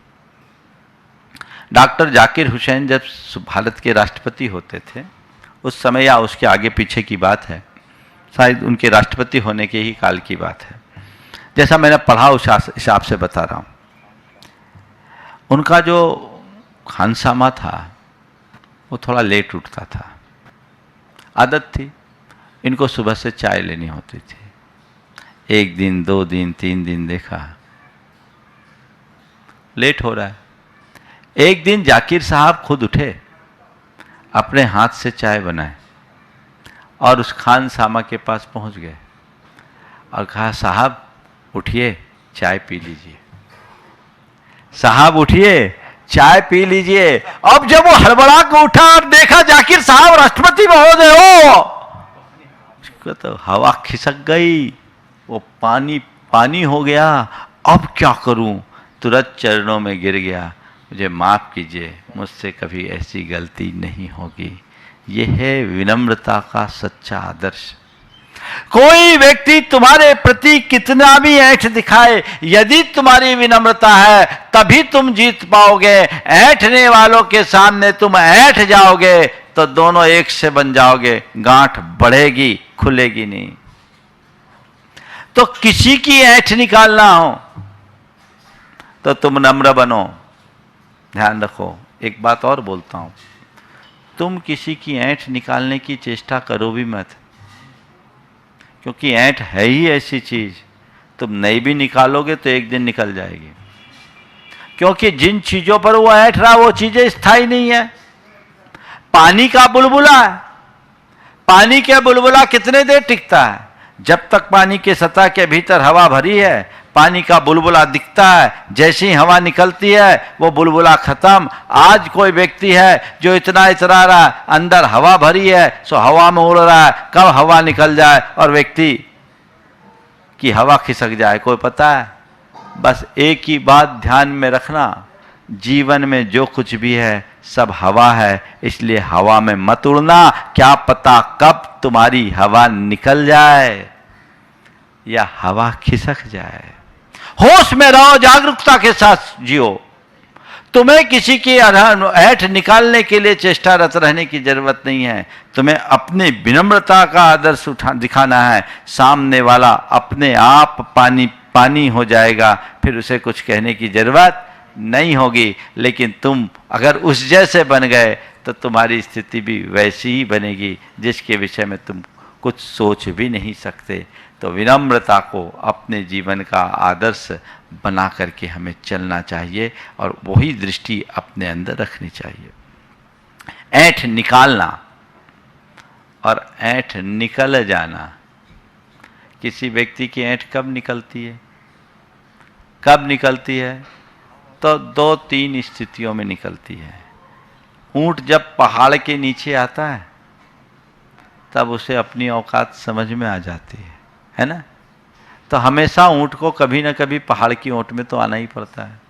डॉक्टर जाकिर हुसैन जब भारत के राष्ट्रपति होते थे, उस समय या उसके आगे पीछे की बात है, शायद उनके राष्ट्रपति होने के ही काल की बात है, जैसा मैंने पढ़ा उस हिसाब से बता रहा हूँ। उनका जो खानसामा था वो थोड़ा लेट उठता था, आदत थी, इनको सुबह से चाय लेनी होती थी। एक दिन, 2 दिन, 3 दिन देखा लेट हो रहा है। एक दिन जाकिर साहब खुद उठे, अपने हाथ से चाय बनाए और उस खानसामा के पास पहुंच गए और कहा, साहब उठिए, चाय पी लीजिए, साहब उठिए, चाय पी लीजिए। अब जब वो हड़बड़ा के उठा और देखा जाकिर साहब राष्ट्रपति महोदय हो, उसको तो हवा खिसक गई, वो पानी पानी हो गया। अब क्या करूं, तुरंत चरणों में गिर गया, मुझे माफ कीजिए, मुझसे कभी ऐसी गलती नहीं होगी। यह है विनम्रता का सच्चा आदर्श। कोई व्यक्ति तुम्हारे प्रति कितना भी ऐंठ दिखाए, यदि तुम्हारी विनम्रता है तभी तुम जीत पाओगे। ऐंठने वालों के सामने तुम ऐंठ जाओगे तो दोनों एक से बन जाओगे, गांठ बढ़ेगी, खुलेगी नहीं। तो किसी की ऐंठ निकालना हो तो तुम नम्र बनो। ध्यान रखो, एक बात और बोलता हूं, तुम किसी की ऐंठ निकालने की चेष्टा करो भी मत, क्योंकि ऐंठ है ही ऐसी चीज, तुम नहीं भी निकालोगे तो एक दिन निकल जाएगी। क्योंकि जिन चीजों पर वो ऐंठ रहा वो चीजें स्थायी नहीं है। पानी का बुलबुला है, पानी का बुलबुला कितने देर टिकता है? जब तक पानी के सतह के भीतर हवा भरी है, पानी का बुलबुला दिखता है। जैसी हवा निकलती है वो बुलबुला खत्म। आज कोई व्यक्ति है जो इतना इतरा रहा, अंदर हवा भरी है, सो हवा में उड़ रहा है, कब हवा निकल जाए और व्यक्ति की हवा खिसक जाए कोई पता है? बस एक ही बात ध्यान में रखना, जीवन में जो कुछ भी है सब हवा है, इसलिए हवा में मत उड़ना। क्या पता कब तुम्हारी हवा निकल जाए या हवा खिसक जाए। होश में रहो, जागरूकता के साथ जियो। तुम्हें किसी की ऐंठ निकालने के लिए चेष्टारत रहने की जरूरत नहीं है। तुम्हें अपनी विनम्रता का आदर्श दिखाना है। सामने वाला अपने आप पानी पानी हो जाएगा, फिर उसे कुछ कहने की जरूरत नहीं होगी। लेकिन तुम अगर उस जैसे बन गए तो तुम्हारी स्थिति भी वैसी ही बनेगी जिसके विषय में तुम कुछ सोच भी नहीं सकते। तो विनम्रता को अपने जीवन का आदर्श बना करके हमें चलना चाहिए और वही दृष्टि अपने अंदर रखनी चाहिए। ऐंठ निकालना और ऐंठ निकल जाना, किसी व्यक्ति की ऐंठ कब निकलती है? कब निकलती है? तो 2-3 स्थितियों में निकलती है। ऊंट जब पहाड़ के नीचे आता है तब उसे अपनी औकात समझ में आ जाती है ना? तो हमेशा ऊंट को कभी ना कभी पहाड़ की ओट में तो आना ही पड़ता है।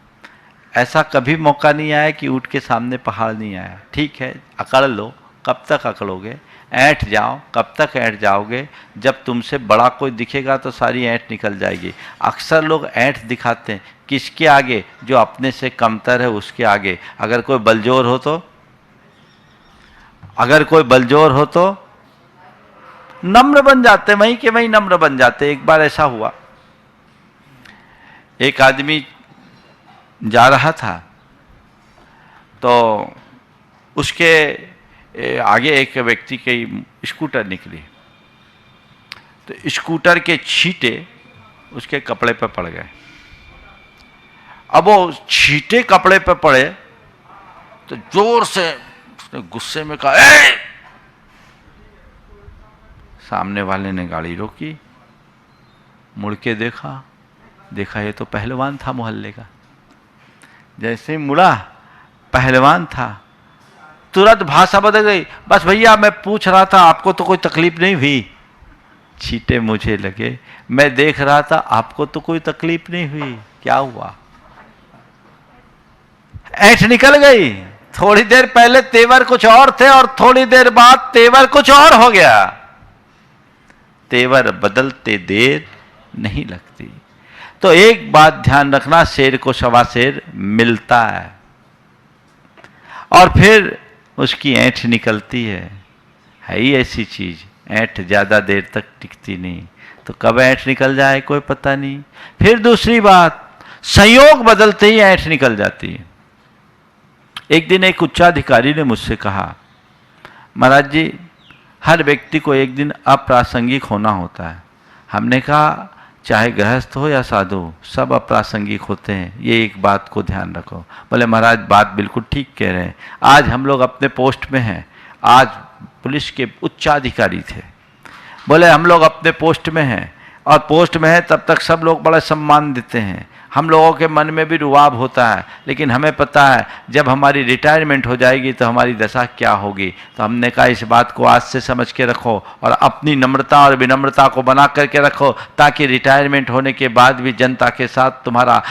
ऐसा कभी मौका नहीं आया कि ऊंट के सामने पहाड़ नहीं आया। ठीक है, अकड़ लो, कब तक अकड़ोगे? ऐंठ जाओ, कब तक ऐंठ जाओगे? जब तुमसे बड़ा कोई दिखेगा तो सारी ऐंठ निकल जाएगी। अक्सर लोग ऐंठ दिखाते हैं किसके आगे? जो अपने से कमतर है उसके आगे। अगर कोई बलजोर हो तो, अगर कोई बलजोर हो तो नम्र बन जाते, वहीं के वहीं नम्र बन जाते। एक बार ऐसा हुआ, एक आदमी जा रहा था तो उसके आगे एक व्यक्ति की स्कूटर निकली, तो स्कूटर के छींटे उसके कपड़े पर पड़ गए। अब वो छींटे कपड़े पर पड़े तो जोर से उसने गुस्से में कहा, ए! सामने वाले ने गाड़ी रोकी, मुड़ के देखा ये तो पहलवान था मोहल्ले का। जैसे ही मुड़ा, पहलवान था, तुरंत भाषा बदल गई। बस भैया मैं पूछ रहा था आपको तो कोई तकलीफ नहीं हुई? छींटे मुझे लगे, मैं देख रहा था आपको तो कोई तकलीफ नहीं हुई, क्या हुआ? ऐंठ निकल गई। थोड़ी देर पहले तेवर कुछ और थे और थोड़ी देर बाद तेवर कुछ और हो गया। तेवर बदलते देर नहीं लगती। तो एक बात ध्यान रखना, शेर को सवा शेर मिलता है और फिर उसकी ऐंठ निकलती है ही ऐसी चीज। ऐंठ ज्यादा देर तक टिकती नहीं, तो कब ऐंठ निकल जाए कोई पता नहीं। फिर दूसरी बात, संयोग बदलते ही ऐंठ निकल जाती है। एक दिन एक उच्चाधिकारी ने मुझसे कहा, महाराज जी हर व्यक्ति को एक दिन अप्रासंगिक होना होता है। हमने कहा चाहे गृहस्थ हो या साधु, सब अप्रासंगिक होते हैं, ये एक बात को ध्यान रखो। बोले महाराज बात बिल्कुल ठीक कह रहे हैं। आज हम लोग अपने पोस्ट में हैं, आज पुलिस के उच्चाधिकारी थे। बोले हम लोग अपने पोस्ट में हैं और पोस्ट में है तब तक सब लोग बड़ा सम्मान देते हैं, हम लोगों के मन में भी रुआब होता है, लेकिन हमें पता है जब हमारी रिटायरमेंट हो जाएगी तो हमारी दशा क्या होगी। तो हमने कहा इस बात को आज से समझ के रखो और अपनी नम्रता और विनम्रता को बना करके रखो, ताकि रिटायरमेंट होने के बाद भी जनता के साथ तुम्हारा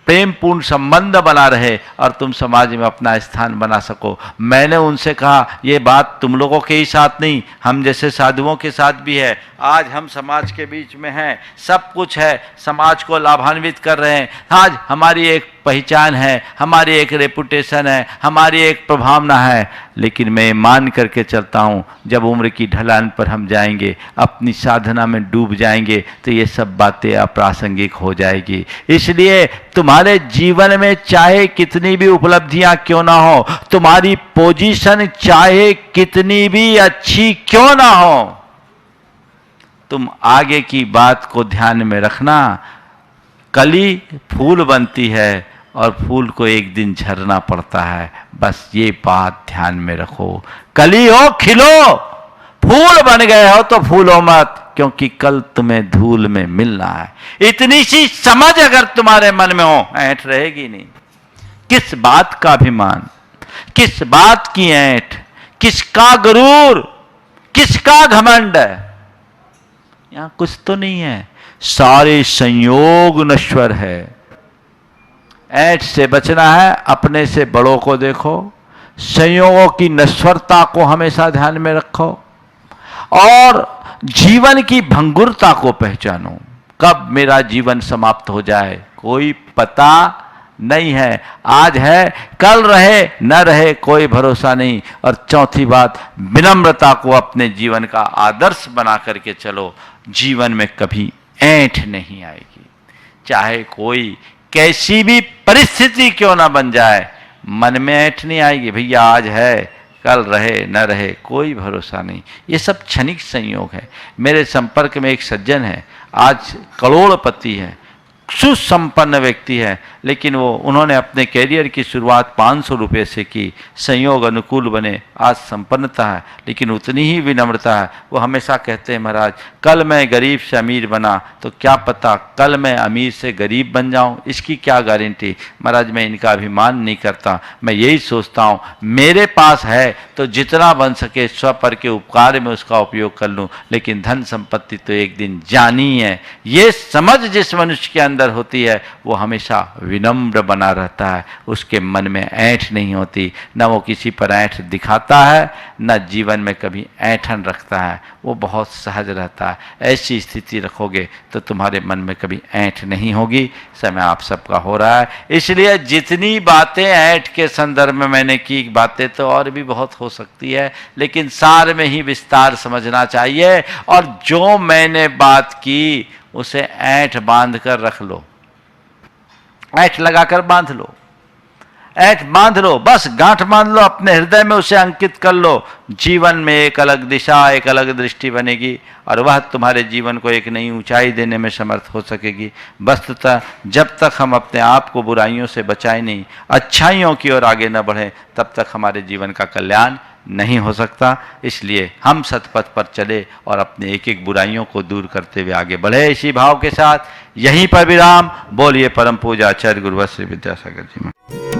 प्रेमपूर्ण संबंध बना रहे और तुम समाज में अपना स्थान बना सको। मैंने उनसे कहा ये बात तुम लोगों के ही साथ नहीं, हम जैसे साधुओं के साथ भी है। आज हम समाज के बीच में हैं, सब कुछ है, समाज को लाभान्वित कर रहे हैं। आज हमारी एक पहचान है, हमारी एक रेपुटेशन है, हमारी एक प्रभावना है, लेकिन मैं मान करके चलता हूँ जब उम्र की ढलान पर हम जाएंगे, अपनी साधना में डूब जाएंगे, तो ये सब बातें अप्रासंगिक हो जाएगी। इसलिए तुम्हारे जीवन में चाहे कितनी भी उपलब्धियां क्यों ना हो, तुम्हारी पोजीशन चाहे कितनी भी अच्छी क्यों ना हो, तुम आगे की बात को ध्यान में रखना। कली फूल बनती है और फूल को एक दिन झरना पड़ता है, बस ये बात ध्यान में रखो। कली हो खिलो, फूल बन गए हो तो फूलो मत, क्योंकि कल तुम्हें धूल में मिलना है। इतनी सी समझ अगर तुम्हारे मन में हो, ऐंठ रहेगी नहीं। किस बात का अभिमान, किस बात की ऐंठ, किसका गुरूर, किसका घमंड है, यहां कुछ तो नहीं है। सारे संयोग नश्वर है। ऐंठ से बचना है, अपने से बड़ों को देखो, संयोगों की नश्वरता को हमेशा ध्यान में रखो और जीवन की भंगुरता को पहचानो। कब मेरा जीवन समाप्त हो जाए कोई पता नहीं है, आज है कल रहे न रहे कोई भरोसा नहीं। और चौथी बात, विनम्रता को अपने जीवन का आदर्श बना करके चलो, जीवन में कभी ऐंठ नहीं आएगी। चाहे कोई कैसी भी परिस्थिति क्यों ना बन जाए, मन में ऐंठ नहीं आएगी। भैया आज है कल रहे न रहे कोई भरोसा नहीं, ये सब क्षणिक संयोग है। मेरे संपर्क में एक सज्जन है, आज करोड़पति है, सुसंपन्न व्यक्ति है, लेकिन उन्होंने अपने कैरियर की शुरुआत 500 रुपये से की। संयोग अनुकूल बने, आज संपन्नता है, लेकिन उतनी ही विनम्रता है। वो हमेशा कहते हैं महाराज कल मैं गरीब से अमीर बना तो क्या पता कल मैं अमीर से गरीब बन जाऊं, इसकी क्या गारंटी। महाराज मैं इनका अभिमान नहीं करता, मैं यही सोचता हूं मेरे पास है तो जितना बन सके स्वपर के उपकार में उसका उपयोग कर लूँ, लेकिन धन संपत्ति तो एक दिन जानी है। ये समझ जिस मनुष्य के अंदर होती है वो हमेशा विनम्र बना रहता है, उसके मन में ऐंठ नहीं होती, न वो किसी पर ऐंठ दिखाता है न जीवन में कभी ऐंठन रखता है, वो बहुत सहज रहता है। ऐसी स्थिति रखोगे तो तुम्हारे मन में कभी ऐंठ नहीं होगी। समय आप सबका हो रहा है, इसलिए जितनी बातें ऐंठ के संदर्भ में मैंने की, बातें तो और भी बहुत हो सकती है, लेकिन सार में ही विस्तार समझना चाहिए। और जो मैंने बात की उसे ऐंठ बांध कर रख लो, ऐंठ लगाकर बांध लो, ऐंठ बांध लो, बस गांठ बांध लो, अपने हृदय में उसे अंकित कर लो। जीवन में एक अलग दिशा, एक अलग दृष्टि बनेगी और वह तुम्हारे जीवन को एक नई ऊंचाई देने में समर्थ हो सकेगी। वस्तुतः जब तक हम अपने आप को बुराइयों से बचाए नहीं, अच्छाइयों की ओर आगे न बढ़ें, तब तक हमारे जीवन का कल्याण नहीं हो सकता। इसलिए हम सतपथ पर चले और अपने एक एक बुराइयों को दूर करते हुए आगे बढ़े। इसी भाव के साथ यहीं पर विराम। बोलिए परम पूज्य आचार्य गुरुवर श्री विद्यासागर जी में।